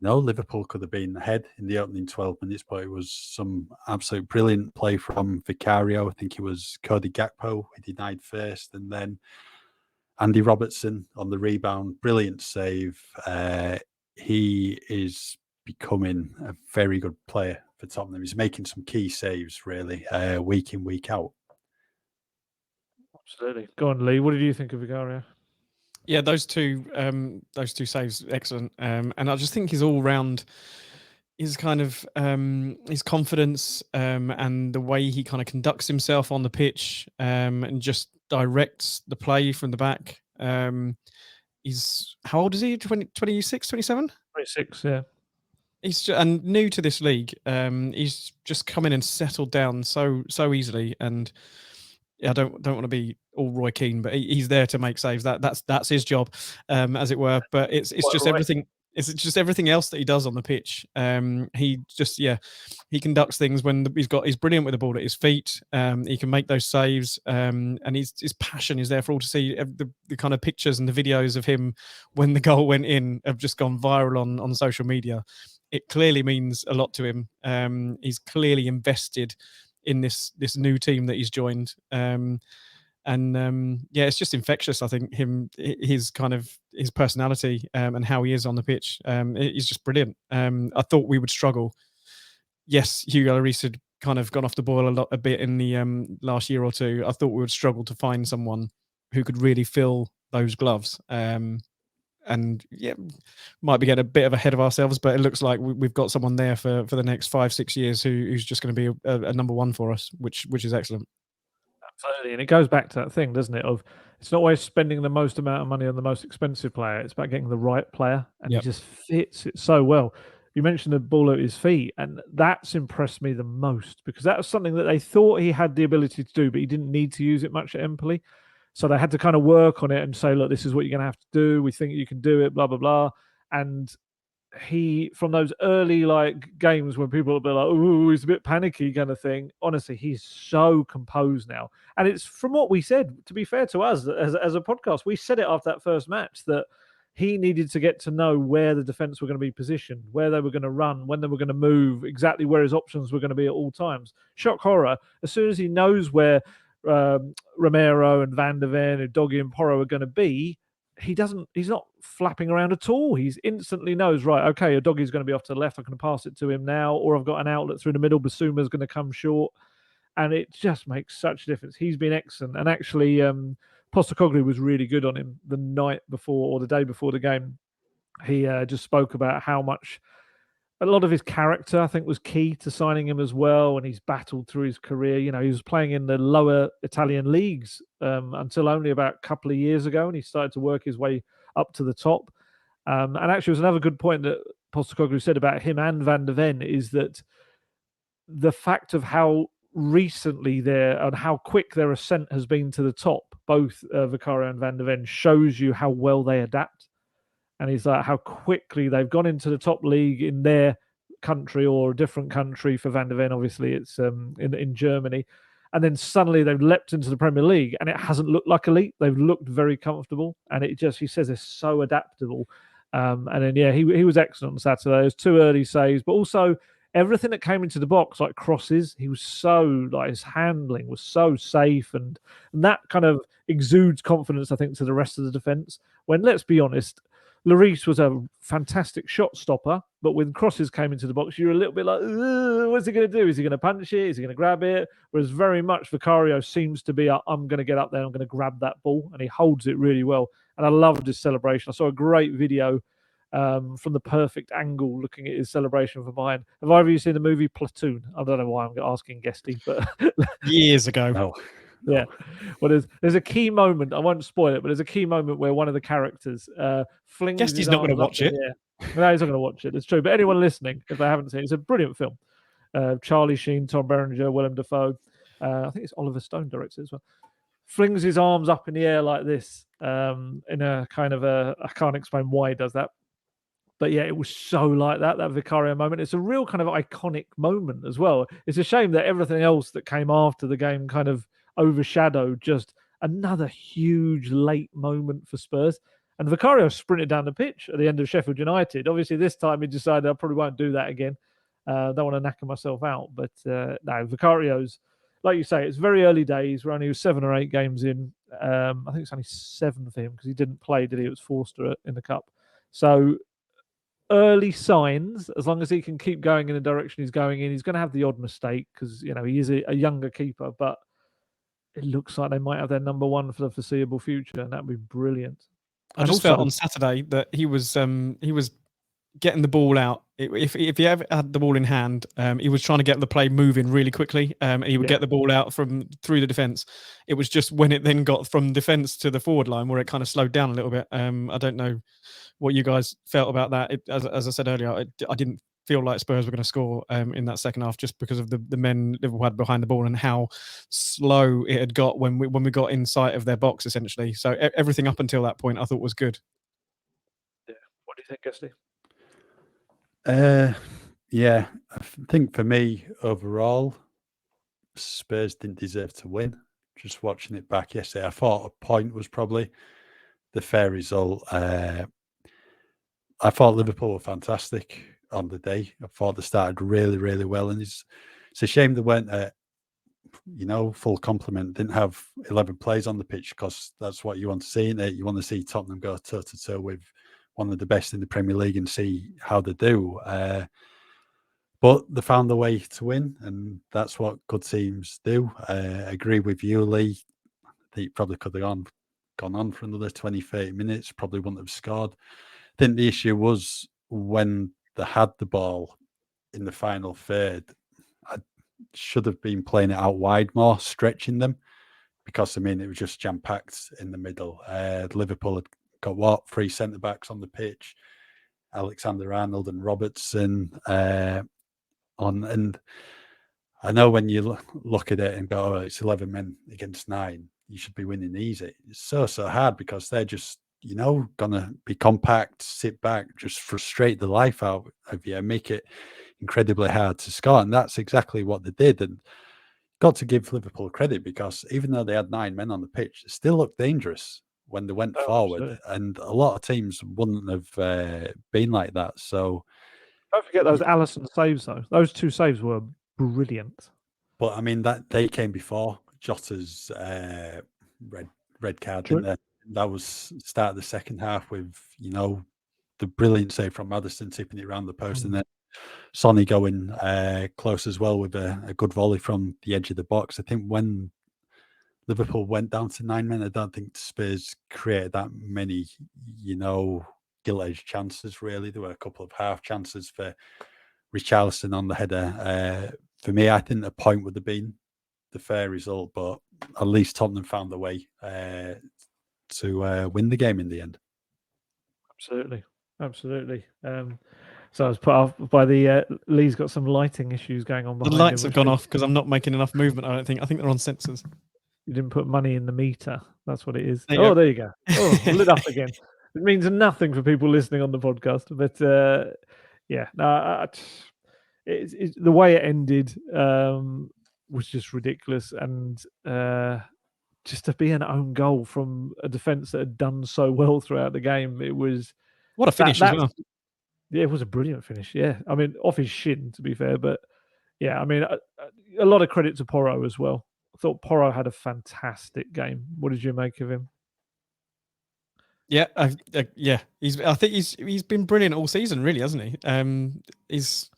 Liverpool could have been ahead in the opening 12 minutes, but it was some absolute brilliant play from Vicario. I think it was Cody Gakpo who denied first, and then Andy Robertson on the rebound. Brilliant save. He is becoming a very good player for Tottenham. He's making some key saves, really, week in, week out. Absolutely. Go on, Lee. What did you think of Vicario? Yeah, those two saves, excellent. And I just think his all-round, his kind of his confidence and the way he kind of conducts himself on the pitch and just directs the play from the back. He's, how old is he? 26, 27? 26, yeah. He's and new to this league. He's just come in and settled down so easily. And I don't want to be all Roy Keane, but he's there to make saves. That's his job, as it were. But it's just right. everything. It's just everything else that he does on the pitch. He just, he conducts things when he's brilliant with the ball at his feet. He can make those saves, and his passion is there for all to see. The kind of pictures and the videos of him when the goal went in have just gone viral on social media. It clearly means a lot to him. He's clearly invested in this new team that he's joined. It's just infectious. I think his personality and how he is on the pitch is just brilliant. I thought we would struggle. Yes, Hugo Lloris had kind of gone off the boil a bit in the last year or two. I thought we would struggle to find someone who could really fill those gloves. Might be getting a bit of ahead of ourselves, but it looks like we've got someone there for the next 5-6 years who's just going to be a number one for us, which is excellent. Absolutely, and it goes back to that thing, doesn't it? Of it's not always spending the most amount of money on the most expensive player. It's about getting the right player, and he just fits it so well. You mentioned the ball at his feet, and that's impressed me the most, because that was something that they thought he had the ability to do, but he didn't need to use it much at Empoli. So they had to kind of work on it and say, look, this is what you're going to have to do. We think you can do it, blah, blah, blah. And he, from those early games when people will be like, oh, he's a bit panicky kind of thing. Honestly, he's so composed now. And it's from what we said, to be fair to us as a podcast, we said it after that first match that he needed to get to know where the defense were going to be positioned, where they were going to run, when they were going to move, exactly where his options were going to be at all times. Shock horror, as soon as he knows where Romero and Van der Ven and Doggy and Porro are going to be, he's not flapping around at all. He's instantly knows, right, okay, a Doggy's going to be off to the left, I can pass it to him now, or I've got an outlet through the middle, Basuma's going to come short, and it just makes such a difference. He's been excellent, and actually Postecoglou was really good on him the night before or the day before the game. He just spoke about how much a lot of his character, I think, was key to signing him as well. And he's battled through his career. He was playing in the lower Italian leagues until only about a couple of years ago. And he started to work his way up to the top. And actually, it was another good point that Postecoglou said about him and Van der Ven is that the fact of how recently and how quick their ascent has been to the top, both Vicario and Van der Ven, shows you how well they adapt. And he's like, how quickly they've gone into the top league in their country or a different country. For Van der Ven, obviously, it's in Germany. And then suddenly they've leapt into the Premier League, and it hasn't looked like elite. They've looked very comfortable. And he says they're so adaptable. And then, he was excellent on Saturday. It was 2 early saves, but also everything that came into the box, like crosses, he was so, his handling was so safe. And that kind of exudes confidence, I think, to the rest of the defence. When, let's be honest, Lloris was a fantastic shot stopper, but when crosses came into the box, you're a little bit like, what's he going to do? Is he going to punch it? Is he going to grab it? Whereas very much Vicario seems to be, I'm going to get up there, I'm going to grab that ball, and he holds it really well. And I loved his celebration. I saw a great video from the perfect angle looking at his celebration from behind. Have either of you seen the movie Platoon? I don't know why I'm asking Guesty, but years ago. No. Yeah. Well, there's a key moment. I won't spoil it, but there's a key moment where one of the characters flings Guess his he's not going to arms up watch in it. the air. No, he's not going to watch it. It's true. But anyone listening, if they haven't seen it, it's a brilliant film. Charlie Sheen, Tom Berenger, Willem Dafoe. I think it's Oliver Stone directed as well. Flings his arms up in the air like this in a kind of I can't explain why he does that. But yeah, it was so like that Vicario moment. It's a real kind of iconic moment as well. It's a shame that everything else that came after the game kind of overshadowed just another huge late moment for Spurs. And Vicario sprinted down the pitch at the end of Sheffield United. Obviously, this time he decided I probably won't do that again. Don't want to knacker myself out. But no, Vicario's, like you say, it's very early days. We're only 7 or 8 games in. I think it's only 7 for him because he didn't play, did he? It was Forster in the Cup. So early signs, as long as he can keep going in the direction he's going in, he's going to have the odd mistake because, you know, he is a younger keeper, but it looks like they might have their number one for the foreseeable future, and that'd be brilliant. I just felt on Saturday that he was getting the ball out. If he ever had the ball in hand, he was trying to get the play moving really quickly. And he would get the ball out through the defence. It was just when it then got from defence to the forward line where it kind of slowed down a little bit. I don't know what you guys felt about that. As I said earlier, I didn't feel like Spurs were going to score in that second half just because of the men Liverpool had behind the ball and how slow it had got when we got in sight of their box, essentially. So everything up until that point I thought was good. Yeah. What do you think, Guesty? Yeah, I think for me, overall, Spurs didn't deserve to win. Just watching it back yesterday, I thought a point was probably the fair result. I thought Liverpool were fantastic on the day. I thought they started really, really well. And it's a shame they weren't at, full complement. Didn't have 11 players on the pitch because that's what you want to see, innit? You want to see Tottenham go toe-to-toe with one of the best in the Premier League and see how they do. But they found a way to win, and that's what good teams do. I agree with you, Lee. I think probably could have gone on for another 20, 30 minutes, probably wouldn't have scored. I think the issue was when they had the ball in the final third, I should have been playing it out wide more, stretching them, because, it was just jam-packed in the middle. Liverpool had got, 3 centre-backs on the pitch, Alexander-Arnold and Robertson and I know when you look at it and go, oh, it's 11 men against 9, you should be winning easy. It's so hard because they're just, going to be compact, sit back, just frustrate the life out of you and make it incredibly hard to score. And that's exactly what they did. And got to give Liverpool credit because even though they had 9 men on the pitch, it still looked dangerous when they went forward. Absolutely. And a lot of teams wouldn't have been like that. So don't forget those Alisson saves, though. Those 2 saves were brilliant. But that they came before Jota's red card, didn't they? That was start of the second half with the brilliant save from Maddison tipping it around the post, and then Sonny going close as well with a good volley from the edge of the box. I think when Liverpool went down to 9 men, I don't think Spurs created that many gilt-edged chances. Really, there were a couple of half chances for Richarlison on the header. For me, I think a point would have been the fair result, but at least Tottenham found a way to win the game in the end. Absolutely. So I was put off by the Lee's got some lighting issues going on behind him. The lights have gone off because I'm not making enough movement. I think they're on sensors. You didn't put money in the meter. That's what it is. There you go. Oh, lit up again. It means nothing for people listening on the podcast, but the way it ended was just ridiculous, and just to be an own goal from a defence that had done so well throughout the game, it was what a finish as well. Yeah, it was a brilliant finish. Yeah, off his shin, to be fair, but yeah, a lot of credit to Porro as well. I thought Porro had a fantastic game. What did you make of him? Yeah, I think he's been brilliant all season, really, hasn't he? He's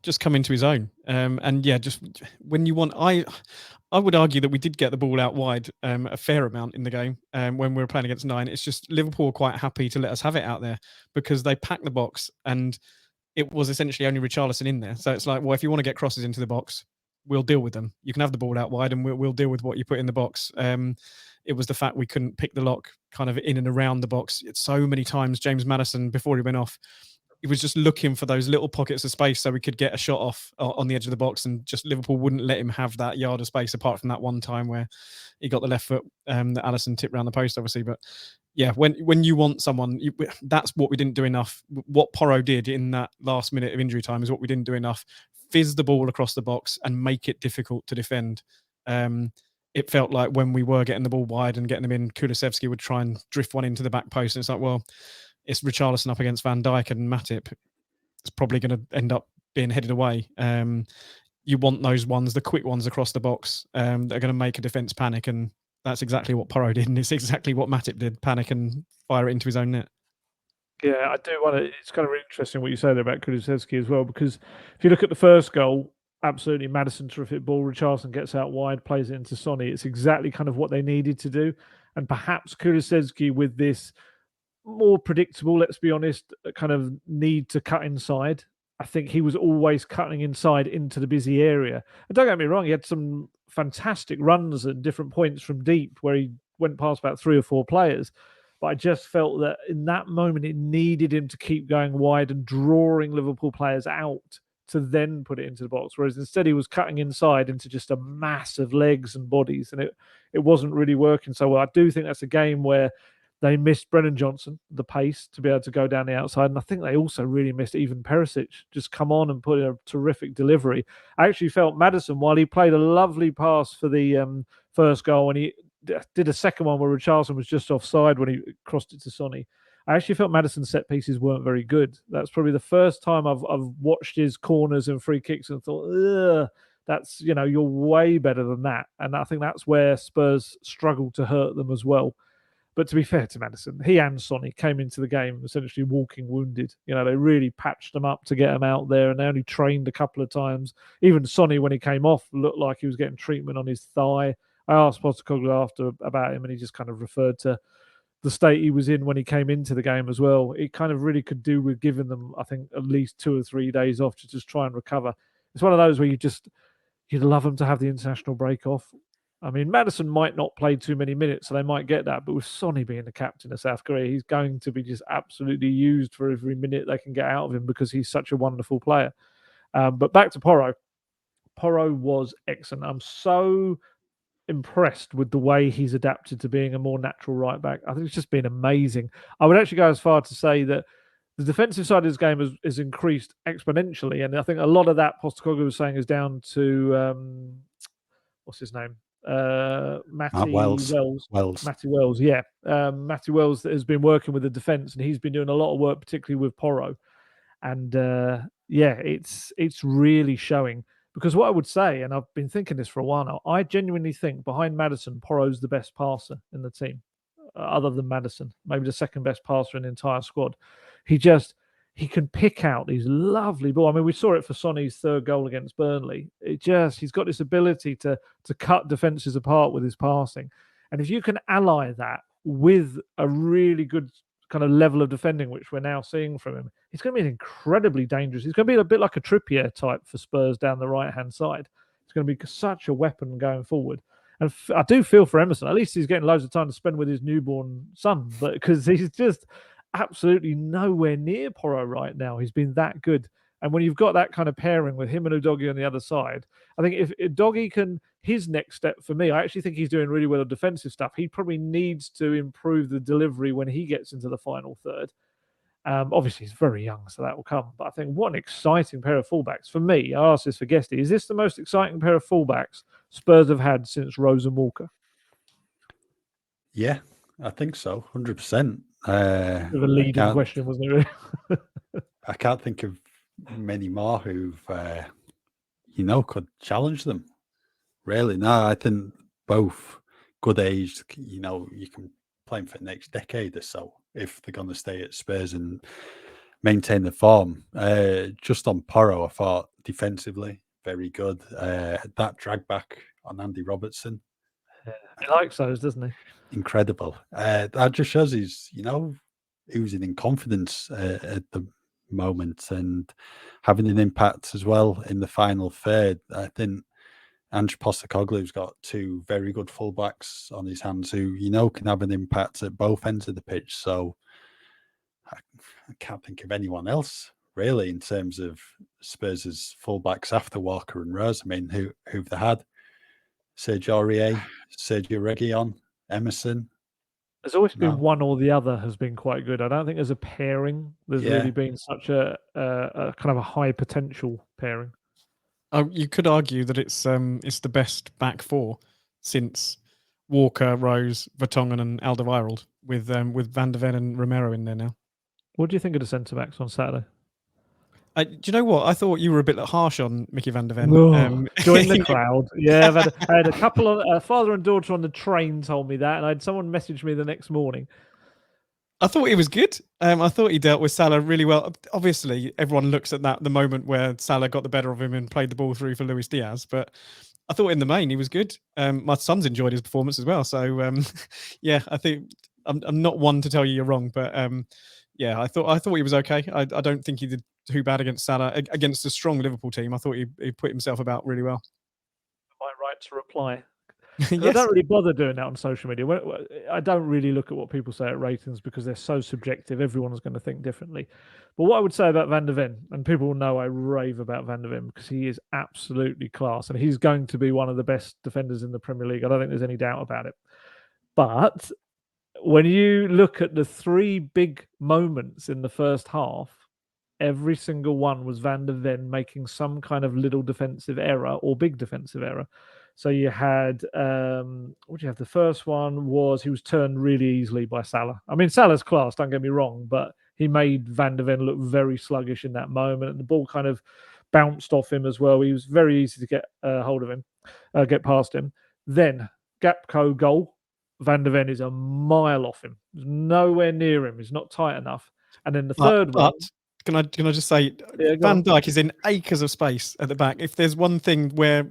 just come into his own, and yeah, just when you want, I would argue that we did get the ball out wide a fair amount in the game when we were playing against 9. It's just Liverpool were quite happy to let us have it out there because they packed the box and it was essentially only Richarlison in there. So it's like, well, if you want to get crosses into the box, we'll deal with them. You can have the ball out wide, and we'll deal with what you put in the box. It was the fact we couldn't pick the lock kind of in and around the box. It's so many times James Maddison, before he went off, he was just looking for those little pockets of space so we could get a shot off on the edge of the box, and just Liverpool wouldn't let him have that yard of space, apart from that one time where he got the left foot that Alisson tipped around the post, obviously. But yeah, when you want someone, that's what we didn't do enough. What Porro did in that last minute of injury time is what we didn't do enough. Fizz the ball across the box and make it difficult to defend. It felt like when we were getting the ball wide and getting them in, Kulusevski would try and drift one into the back post. And it's like, well, it's Richarlison up against Van Dijk and Matip. It's probably going to end up being headed away. You want those ones, the quick ones across the box that are going to make a defence panic. And that's exactly what Porro did. And it's exactly what Matip did, panic and fire it into his own net. Yeah, I do want to. It's kind of interesting what you say there about Kulusevski as well, because if you look at the first goal, absolutely Maddison, terrific ball. Richarlison gets out wide, plays it into Sonny. It's exactly kind of what they needed to do. And perhaps Kulusevski, with this more predictable, let's be honest, kind of need to cut inside. I think he was always cutting inside into the busy area. And don't get me wrong, he had some fantastic runs at different points from deep where he went past about 3 or 4 players. But I just felt that in that moment, it needed him to keep going wide and drawing Liverpool players out to then put it into the box. Whereas instead he was cutting inside into just a mass of legs and bodies, and it wasn't really working so well. I do think that's a game where they missed Brennan Johnson, the pace, to be able to go down the outside. And I think they also really missed even Perisic, just come on and put in a terrific delivery. I actually felt Maddison, while he played a lovely pass for the first goal, and he did a second one where Richarlison was just offside when he crossed it to Sonny. I actually felt Maddison's set pieces weren't very good. That's probably the first time I've watched his corners and free kicks and thought, ugh, that's, you're way better than that. And I think that's where Spurs struggled to hurt them as well. But to be fair to Maddison, he and Sonny came into the game essentially walking wounded. They really patched them up to get them out there, and they only trained a couple of times. Even Sonny, when he came off, looked like he was getting treatment on his thigh. I asked Postecoglou after about him, and he just kind of referred to the state he was in when he came into the game as well. It kind of really could do with giving them, I think, at least 2 or 3 days off to just try and recover. It's one of those where you'd love them to have the international break off. I mean, Maddison might not play too many minutes, so they might get that. But with Sonny being the captain of South Korea, he's going to be just absolutely used for every minute they can get out of him because he's such a wonderful player. But back to Porro. Porro was excellent. I'm so impressed with the way he's adapted to being a more natural right back. I think it's just been amazing. I would actually go as far to say that the defensive side of his game has increased exponentially. And I think a lot of that Postecoglou was saying is down to, what's his name? Matty Wells. Matty Wells, yeah. Matty Wells that has been working with the defence, and he's been doing a lot of work, particularly with Porro. And yeah, it's really showing. Because what I would say, and I've been thinking this for a while now, I genuinely think behind Maddison, Porro's the best passer in the team, other than Maddison, maybe the second best passer in the entire squad. He can pick out these lovely balls. I mean, we saw it for Sonny's third goal against Burnley. He's got this ability to cut defences apart with his passing. And if you can ally that with a really good kind of level of defending, which we're now seeing from him, he's going to be incredibly dangerous. He's going to be a bit like a Trippier type for Spurs down the right-hand side. It's going to be such a weapon going forward. And I do feel for Emerson. At least he's getting loads of time to spend with his newborn son, but because he's just absolutely nowhere near Porro right now. He's been that good. And when you've got that kind of pairing with him and Udogie on the other side, I think if Udogie can, his next step for me, I actually think he's doing really well on defensive stuff. He probably needs to improve the delivery when he gets into the final third. Obviously, he's very young, so that will come. But I think what an exciting pair of fullbacks. For me, I asked this for Guesty, is this the most exciting pair of fullbacks Spurs have had since Rose and Walker? Yeah, I think so, 100%. A leading question, wasn't it? Really? I can't think of many more who've, could challenge them. Really, no, I think both good age. You can play them for the next decade or so if they're going to stay at Spurs and maintain the form. Just on Porro, I thought defensively very good. That drag back on Andy Robertson. He likes those, doesn't he? Incredible. That just shows he's, oozing in confidence at the moment and having an impact as well in the final third. I think Ange Postecoglou's got two very good fullbacks on his hands who, can have an impact at both ends of the pitch. So I can't think of anyone else really in terms of Spurs' fullbacks after Walker and Rose. I mean, who've they had? Sergio Aurier, Sergio Reguilon, Emerson. There's always been one or the other has been quite good. I don't think as a pairing, there's really been such a kind of a high potential pairing. You could argue that it's the best back four since Walker, Rose, Vertonghen, and Alderweireld, with Van de Ven and Romero in there now. What do you think of the centre backs on Saturday? Do you know what? I thought you were a bit harsh on Mickey Van de Ven. Join the crowd. Yeah, I had a couple of father and daughter on the train told me that, and I had someone message me the next morning. I thought he was good. I thought he dealt with Salah really well. Obviously, everyone looks at the moment where Salah got the better of him and played the ball through for Luis Diaz. But I thought in the main he was good. My son's enjoyed his performance as well. So yeah, I think I'm not one to tell you you're wrong, but yeah, I thought he was okay. I don't think he did too bad against Salah against a strong Liverpool team. I thought he put himself about really well. Am I right to reply? Yes. I don't really bother doing that on social media. I don't really look at what people say at ratings because they're so subjective. Everyone's going to think differently. But what I would say about Van de Ven, and people will know I rave about Van de Ven because he is absolutely class and he's going to be one of the best defenders in the Premier League. I don't think there's any doubt about it. But when you look at the three big moments in the first half, every single one was Van de Ven making some kind of little defensive error or big defensive error. So you had, what do you have? The first one was he was turned really easily by Salah. I mean, Salah's class, don't get me wrong, but he made Van de Ven look very sluggish in that moment. And the ball kind of bounced off him as well. He was very easy to get hold of him, get past him. Then Gakpo goal. Van de Ven is a mile off him. He's nowhere near him. He's not tight enough. And then the third one. Can I just say, Van Dijk is in acres of space at the back. If there's one thing where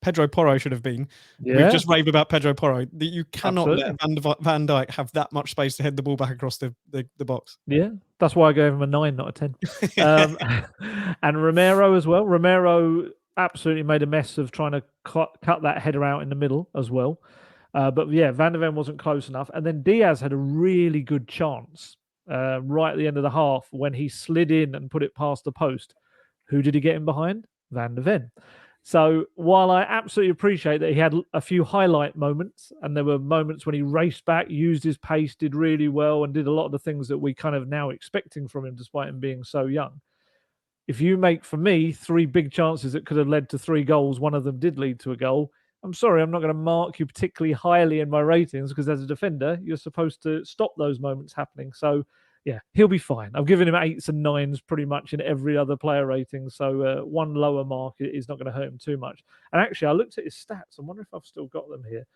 Pedro Porro should have been, we've just raved about Pedro Porro, that you cannot let Van Dijk have that much space to head the ball back across the box. Yeah, that's why I gave him a 9, not a 10. And Romero as well. Romero absolutely made a mess of trying to cut that header out in the middle as well. But yeah, Van de Ven wasn't close enough. And then Diaz had a really good chance right at the end of the half when he slid in and put it past the post. Who did he get in behind? Van de Ven. So while I absolutely appreciate that he had a few highlight moments and there were moments when he raced back, used his pace, did really well and did a lot of the things that we kind of now expecting from him despite him being so young. If you make, for me, 3 big chances that could have led to 3 goals, one of them did lead to a goal, I'm sorry, I'm not going to mark you particularly highly in my ratings because as a defender, you're supposed to stop those moments happening. So yeah, he'll be fine. I've given him 8s and 9s pretty much in every other player rating. So one lower mark is not going to hurt him too much. And actually, I looked at his stats. I wonder if I've still got them here.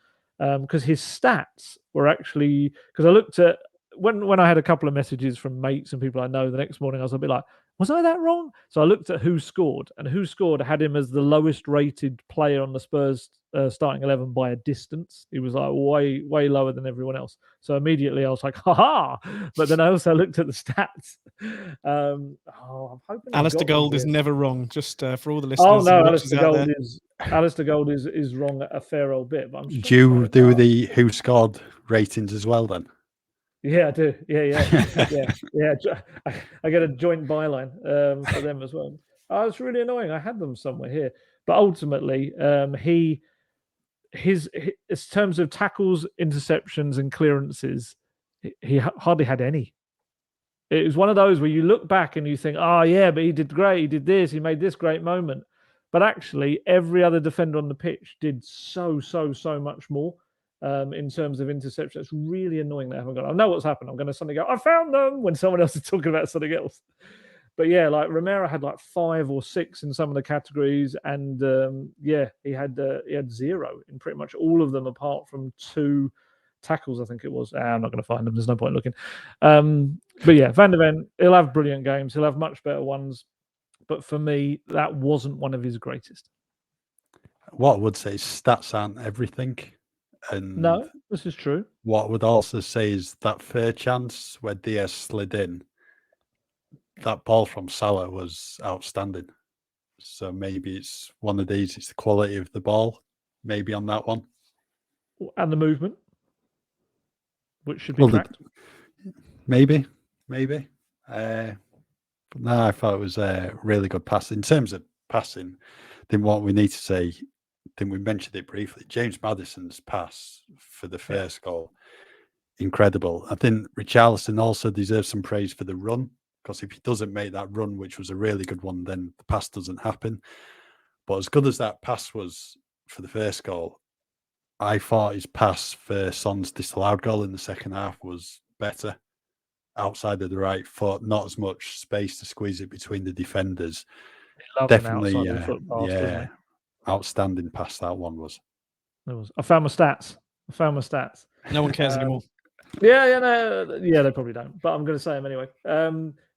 Because his stats were actually... Because I looked at... When I had a couple of messages from mates and people I know the next morning, I was a bit like, was I that wrong? So I looked at who scored. And who scored had him as the lowest rated player on the Spurs starting 11 by a distance. He was like way lower than everyone else. So immediately I was like, ha! But then I also looked at the stats. I'm hoping Alasdair Gold is never wrong, just for all the listeners. Oh no, Alasdair Gold is wrong a fair old bit. But I'm do you do the who scored ratings as well then? Yeah, I do. Yeah. I get a joint byline for them as well. Oh, it's really annoying. I had them somewhere here, but ultimately, his in terms of tackles, interceptions, and clearances, he hardly had any. It was one of those where you look back and you think, oh yeah, but he did great. He did this. He made this great moment. But actually, every other defender on the pitch did so much more. In terms of interception, it's really annoying that I haven't got. I know what's happened. I'm going to suddenly go, I found them when someone else is talking about something else. But yeah, like Romero had like 5 or 6 in some of the categories, and he had 0 in pretty much all of them, apart from 2 tackles. I think it was. I'm not going to find them. There's no point looking. But yeah, Van de Ven, he'll have brilliant games. He'll have much better ones. But for me, that wasn't one of his greatest. What I would say is stats aren't everything. And no, this is true. What I would also say is that fair chance where Diaz slid in, that ball from Salah was outstanding. So maybe it's one of these, it's the quality of the ball maybe on that one. And the movement, which should be tracked. Maybe. But no, I thought it was a really good pass. In terms of passing, then what we need to say, then we mentioned it briefly, James Maddison's pass for the first goal, incredible. I think Richarlison also deserves some praise for the run, because if he doesn't make that run, which was a really good one, then the pass doesn't happen. But as good as that pass was for the first goal, I thought his pass for Son's disallowed goal in the second half was better. Outside of the right foot, not as much space to squeeze it between the defenders. Definitely, outstanding pass that one was. I found my stats. No one cares anymore. They probably don't, but I'm going to say them anyway.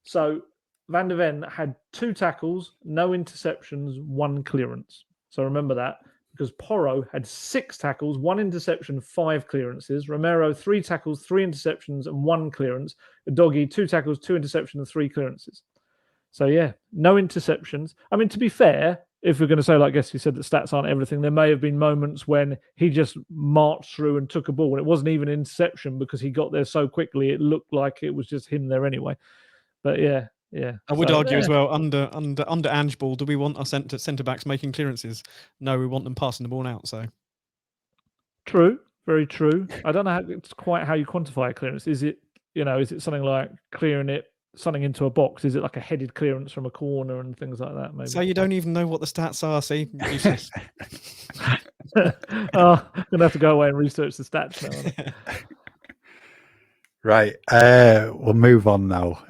So Van de Ven had 2 tackles, no interceptions, 1 clearance. So remember that, because Porro had 6 tackles, 1 interception, 5 clearances. Romero, 3 tackles, 3 interceptions, and 1 clearance. Doggy, 2 tackles, 2 interceptions, and 3 clearances. So yeah, no interceptions. I mean, to be fair, if we're going to say, like, I guess you said that stats aren't everything, there may have been moments when he just marched through and took a ball, and it wasn't even an interception because he got there so quickly. It looked like it was just him there anyway. But yeah. I would argue as well, under Ange Ball, do we want our centre backs making clearances? No, we want them passing the ball out. So true, very true. I don't know quite how you quantify a clearance. Is it something like clearing it, something into a box? Is it like a headed clearance from a corner and things like that? Maybe. So you don't even know what the stats are. See, useless. I'm gonna have to go away and research the stats now. Right, we'll move on now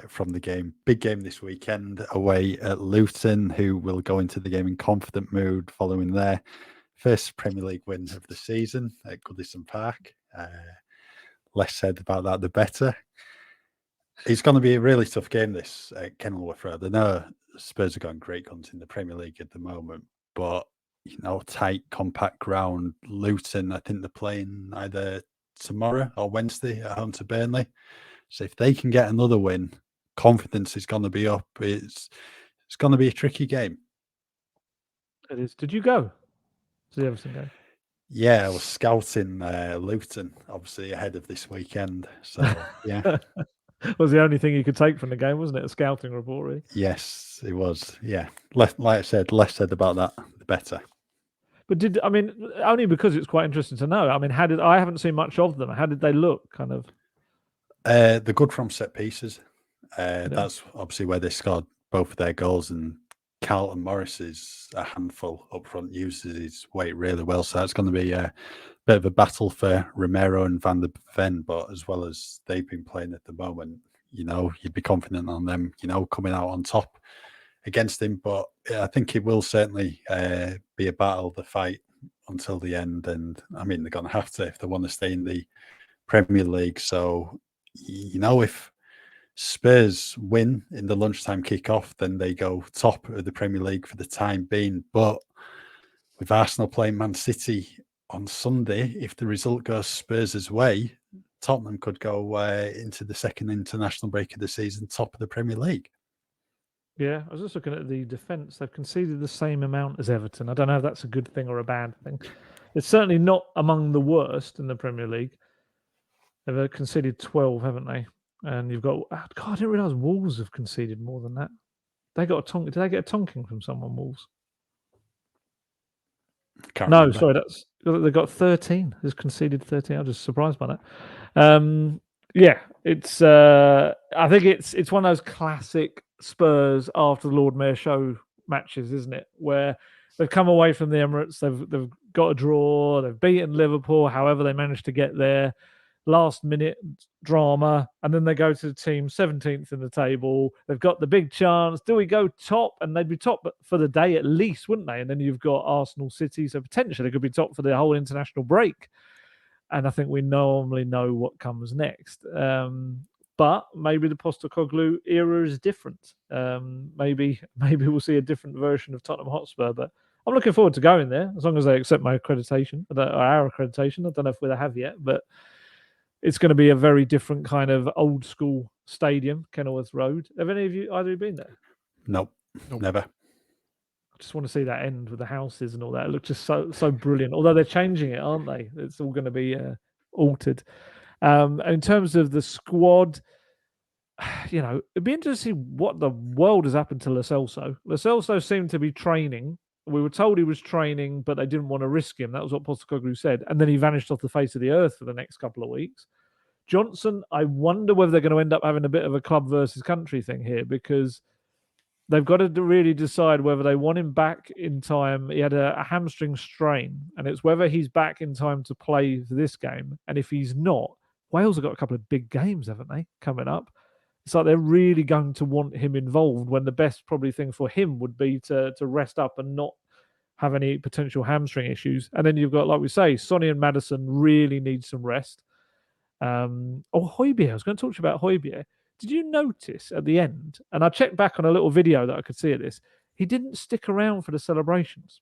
from the game. Big game this weekend away at Luton, who will go into the game in confident mood following their first Premier League win of the season at Goodison Park. Less said about that, the better. It's going to be a really tough game, this at Kenilworth Road. I know Spurs are going great guns in the Premier League at the moment, but tight, compact ground. Luton, I think they're playing either tomorrow or Wednesday at home to Burnley. So if they can get another win, confidence is going to be up. It's going to be a tricky game. It is. Did you go to the Everton game? Yeah, I was scouting Luton, obviously ahead of this weekend. So yeah, was the only thing you could take from the game, wasn't it? A scouting report, really. Yes, it was. Yeah, like I said, less said about that, the better. But only because it's quite interesting to know. I mean, I haven't seen much of them. How did they look, kind of? They're good from set pieces. That's obviously where they scored both of their goals, and Carlton Morris is a handful up front, uses his weight really well. So that's going to be a bit of a battle for Romero and Van de Ven, but as well as they've been playing at the moment, you'd be confident on them, coming out on top against him. But I think it will certainly be a battle, the fight until the end. And I mean, they're going to have to if they want to stay in the Premier League. So, if Spurs win in the lunchtime kickoff, then they go top of the Premier League for the time being. But with Arsenal playing Man City on Sunday, if the result goes Spurs' way, Tottenham could go into the second international break of the season, top of the Premier League. Yeah, I was just looking at the defence. They've conceded the same amount as Everton. I don't know if that's a good thing or a bad thing. It's certainly not among the worst in the Premier League. They've conceded 12, haven't they? And you've got... God, I didn't realise Wolves have conceded more than that. Did they get a tonking from someone, Wolves? Remember. Sorry, they've got 13. They've conceded 13. I'm just surprised by that. Yeah, it's... I think it's one of those classic Spurs after the Lord Mayor Show matches, isn't it? Where they've come away from the Emirates, they've got a draw, they've beaten Liverpool, however they managed to get there, last minute drama, and then they go to the team 17th in the table. They've got the big chance. Do we go top? And they'd be top for the day at least, wouldn't they? And then you've got Arsenal City, so potentially they could be top for the whole international break. And I think we normally know what comes next. But maybe the Postecoglou era is different. Maybe we'll see a different version of Tottenham Hotspur. But I'm looking forward to going there as long as they accept my accreditation, our accreditation. I don't know if we have yet, but it's going to be a very different kind of old school stadium, Kenilworth Road. Have any of you either been there? Nope, never. I just want to see that end with the houses and all that. It looks just so brilliant. Although they're changing it, aren't they? It's all going to be altered. In terms of the squad, it'd be interesting to see what the world has happened to Lo Celso. Lo Celso seemed to be training. We were told he was training, but they didn't want to risk him. That was what Postecoglou said. And then he vanished off the face of the earth for the next couple of weeks. Johnson, I wonder whether they're going to end up having a bit of a club versus country thing here, because they've got to really decide whether they want him back in time. He had a hamstring strain, and it's whether he's back in time to play for this game. And if he's not, Wales have got a couple of big games, haven't they, coming up? It's like they're really going to want him involved, when the best probably thing for him would be to rest up and not have any potential hamstring issues. And then you've got, like we say, Sonny and Maddison really need some rest. Højbjerg. I was going to talk to you about Højbjerg. Did you notice at the end, and I checked back on a little video that I could see of this, he didn't stick around for the celebrations.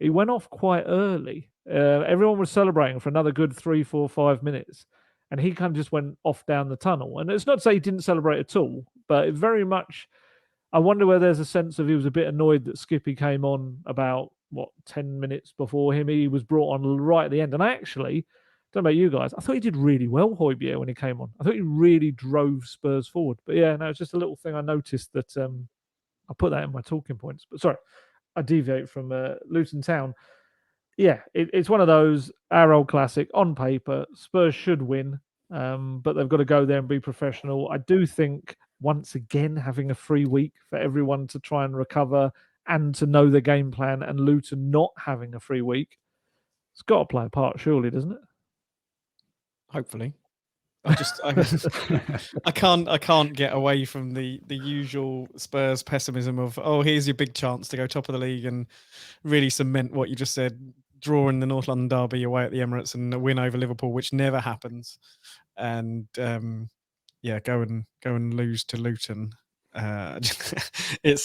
He went off quite early. Everyone was celebrating for another good 3, 4, 5 minutes. And he kind of just went off down the tunnel. And it's not to say he didn't celebrate at all, but it very much, I wonder whether there's a sense of he was a bit annoyed that Skippy came on about, 10 minutes before him. He was brought on right at the end. And I actually, don't know about you guys, I thought he did really well, Højbjerg, when he came on. I thought he really drove Spurs forward. But yeah, no, it's just a little thing I noticed that I'll put that in my talking points. But sorry, I deviate from Luton Town. Yeah, it's one of those, our old classic. On paper, Spurs should win, but they've got to go there and be professional. I do think, once again, having a free week for everyone to try and recover and to know the game plan, and Luton not having a free week, it's got to play a part, surely, doesn't it? Hopefully. I can't get away from the usual Spurs pessimism of, here's your big chance to go top of the league and really cement what you just said, draw in the North London derby away at the Emirates and a win over Liverpool, which never happens, and go and lose to Luton. It's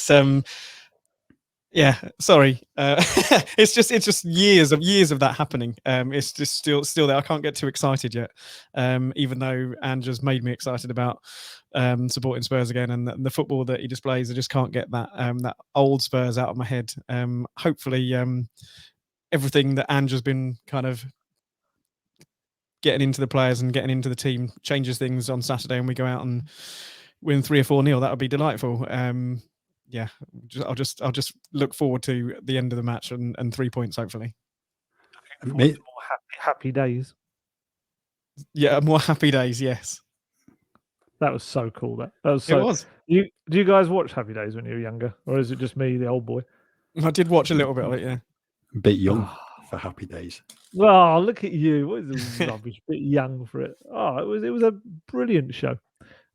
sorry. It's just years of that happening. It's just still there. I can't get too excited yet, even though Andrew's made me excited about supporting Spurs again, and the football that he displays. I just can't get that old Spurs out of my head. Hopefully, everything that Andrew's been kind of getting into the players and getting into the team changes things on Saturday, and we go out and win 3 or 4-0. That would be delightful. I'll just look forward to the end of the match and 3 points, hopefully. More happy days. Yeah, more happy days. Yes, that was so cool. That was so. It was. Do you guys watch Happy Days when you were younger, or is it just me, the old boy? I did watch a little bit of it. Yeah, a bit young for Happy Days. Oh, look at you! What is this rubbish? Bit young for it. Oh, it was a brilliant show.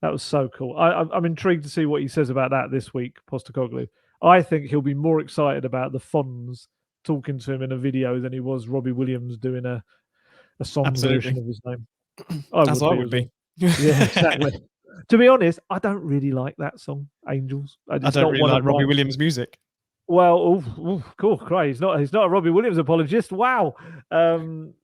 That was so cool. I'm intrigued to see what he says about that this week, Postecoglou. I think he'll be more excited about the Fonz talking to him in a video than he was Robbie Williams doing a song version of his name. I would be. Yeah, exactly. To be honest, I don't really like that song, Angels. I don't really like Robbie Williams' music. Well, cool, great. He's not a Robbie Williams apologist. Wow. And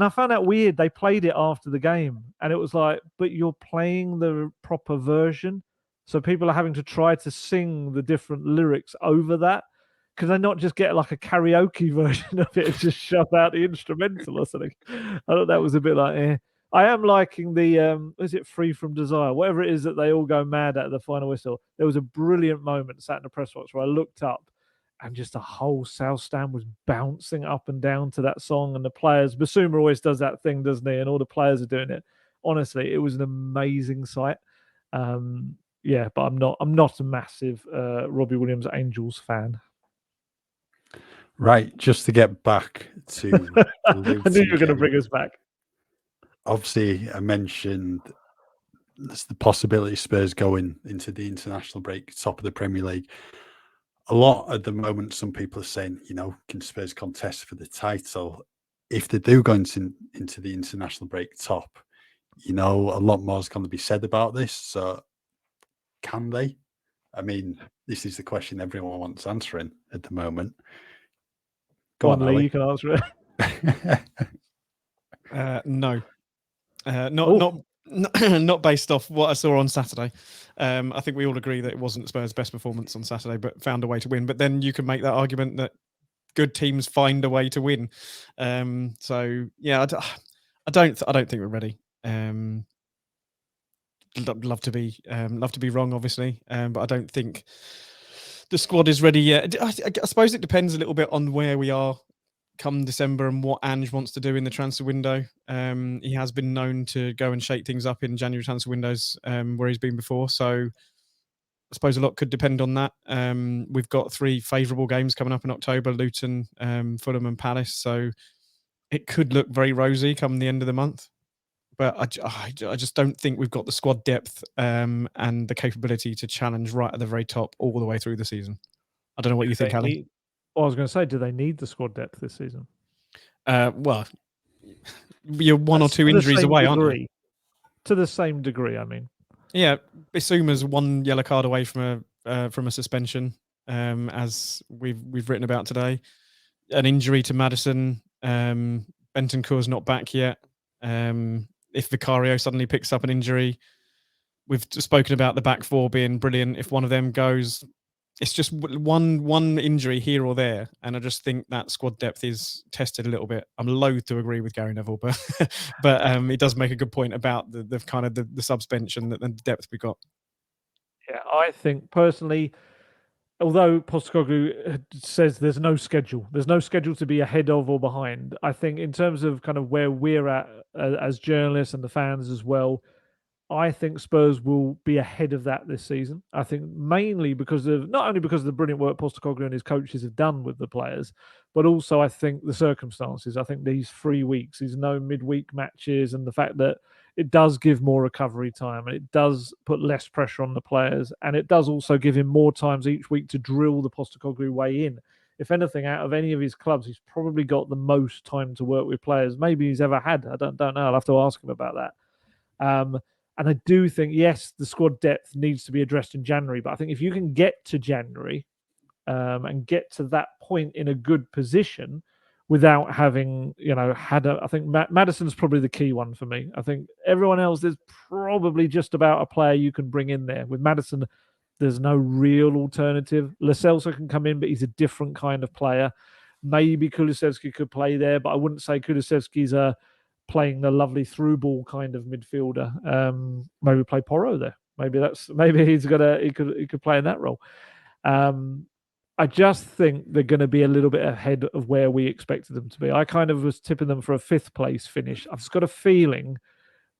I found that weird. They played it after the game, and it was like, but you're playing the proper version, so people are having to try to sing the different lyrics over that. Can they not just get like a karaoke version of it and just shove out the instrumental or something? I thought that was a bit like, I am liking the, is it Free From Desire? Whatever it is that they all go mad at the final whistle. There was a brilliant moment sat in the press box where I looked up and just the whole South Stand was bouncing up and down to that song. And the players, Basuma always does that thing, doesn't he? And all the players are doing it. Honestly, it was an amazing sight. But I'm not a massive Robbie Williams Angels fan. Right, just to get back to I knew you were going to bring us back. Obviously, I mentioned there's the possibility of Spurs going into the international break, top of the Premier League. A lot at the moment, some people are saying, can Spurs contest for the title? If they do go into the international break top, a lot more is going to be said about this. So can they? I mean, this is the question everyone wants answering at the moment. Go on, Lee, you can answer it. No. Not not based off what I saw on Saturday. I think we all agree that it wasn't Spurs' best performance on Saturday, but found a way to win. But then you can make that argument that good teams find a way to win. So yeah, I don't think we're ready. Love to be wrong, obviously, but I don't think the squad is ready yet. I suppose it depends a little bit on where we are come December and what Ange wants to do in the transfer window. He has been known to go and shake things up in January transfer windows where he's been before. So I suppose a lot could depend on that. We've got 3 favourable games coming up in October: Luton, Fulham, and Palace. So it could look very rosy come the end of the month. But I just don't think we've got the squad depth and the capability to challenge right at the very top all the way through the season. I don't know what you think, Ali. Well, I was going to say, do they need the squad depth this season? Well, you're 1 or 2 injuries away, aren't you? To the same degree, I mean. Yeah, Bissouma's 1 yellow card away from a suspension, as we've written about today. An injury to Maddison. Bentancur's not back yet. If Vicario suddenly picks up an injury, we've spoken about the back 4 being brilliant. If one of them goes, it's just one injury here or there, and I just think that squad depth is tested a little bit. I'm loath to agree with Gary Neville, but he does make a good point about the kind of the subs bench and the depth we got. Yeah, I think personally, although Postecoglou says there's no schedule to be ahead of or behind, I think in terms of kind of where we're at as journalists and the fans as well, I think Spurs will be ahead of that this season. I think mainly not only because of the brilliant work Postecoglou and his coaches have done with the players, but also I think the circumstances. I think these 3 weeks, these no midweek matches, and the fact that it does give more recovery time and it does put less pressure on the players, and it does also give him more times each week to drill the Postecoglou way in. If anything, out of any of his clubs, he's probably got the most time to work with players maybe he's ever had. I don't know. I'll have to ask him about that. And I do think, yes, the squad depth needs to be addressed in January. But I think if you can get to January and get to that point in a good position without having, I think Maddison's probably the key one for me. I think everyone else is probably just about a player you can bring in there. With Maddison, there's no real alternative. Lo Celso can come in, but he's a different kind of player. Maybe Kulusevski could play there, but I wouldn't say Kulusevski's playing the lovely through ball kind of midfielder. Maybe play Porro there. Maybe he could play in that role. I just think they're going to be a little bit ahead of where we expected them to be. I kind of was tipping them for a 5th place finish. I've just got a feeling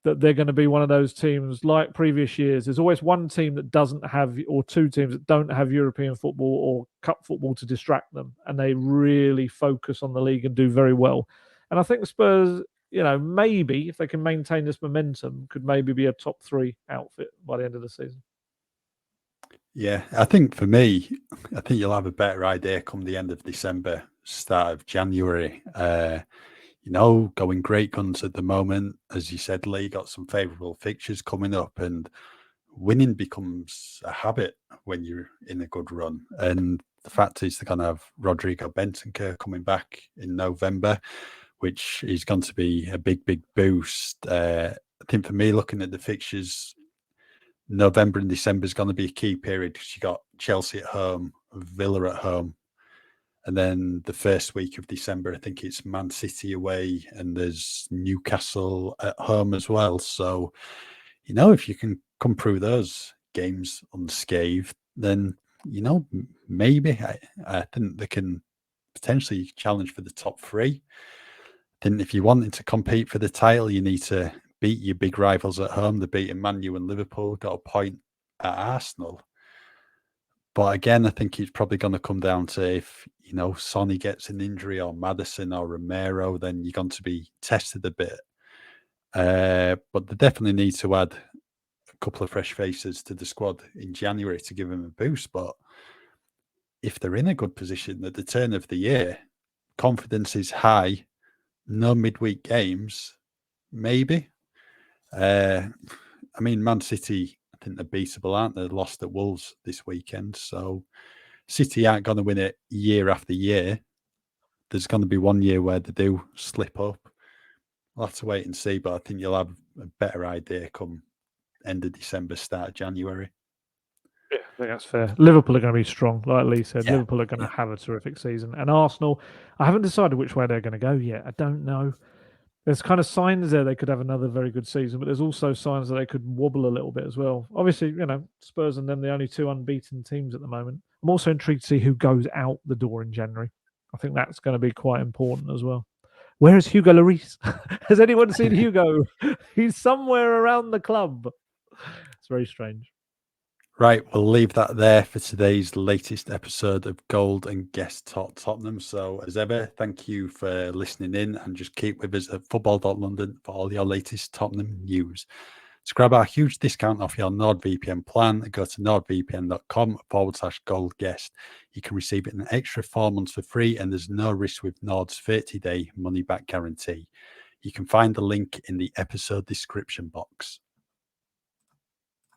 that they're going to be one of those teams like previous years. There's always one team that doesn't have, or 2 teams that don't have European football or cup football to distract them, and they really focus on the league and do very well. And I think Spurs, maybe if they can maintain this momentum, could maybe be a top 3 outfit by the end of the season. Yeah, I think for me, I think you'll have a better idea come the end of December, start of January. Going great guns at the moment. As you said, Lee, got some favourable fixtures coming up, and winning becomes a habit when you're in a good run. And the fact is they're going to have Rodrigo Bentancur coming back in November, which is going to be a big, big boost. I think for me, looking at the fixtures, November and December is going to be a key period because you got Chelsea at home, Villa at home, and then the first week of December, I think it's Man City away, and there's Newcastle at home as well. So, if you can come through those games unscathed, then, maybe I think they can potentially challenge for the top 3. Then if you wanted to compete for the title, you need to beat your big rivals at home. They're beating Man U and Liverpool, got a point at Arsenal. But again, I think it's probably going to come down to if, Sonny gets an injury or Maddison or Romero, then you're going to be tested a bit. But they definitely need to add a couple of fresh faces to the squad in January to give them a boost. But if they're in a good position at the turn of the year, confidence is high, no midweek games, maybe. Man City, I think they're beatable, aren't they? They lost at Wolves this weekend. So City aren't going to win it year after year. There's going to be one year where they do slip up. We'll have to wait and see, but I think you'll have a better idea come end of December, start of January. Yeah, I think that's fair. Liverpool are going to be strong, like Lee said. Yeah, Liverpool are going to have a terrific season. And Arsenal, I haven't decided which way they're going to go yet. I don't know. There's kind of signs there they could have another very good season, but there's also signs that they could wobble a little bit as well. Obviously, Spurs and them, the only two unbeaten teams at the moment. I'm also intrigued to see who goes out the door in January. I think that's going to be quite important as well. Where is Hugo Lloris? Has anyone seen Hugo? He's somewhere around the club. It's very strange. Right, we'll leave that there for today's latest episode of Gold and Guest Talk Tottenham. So, as ever, thank you for listening in, and just keep with us at football.london for all your latest Tottenham news. To grab our huge discount off your NordVPN plan, go to nordvpn.com/goldguest. You can receive it an extra 4 months for free, and there's no risk with Nord's 30-day money-back guarantee. You can find the link in the episode description box.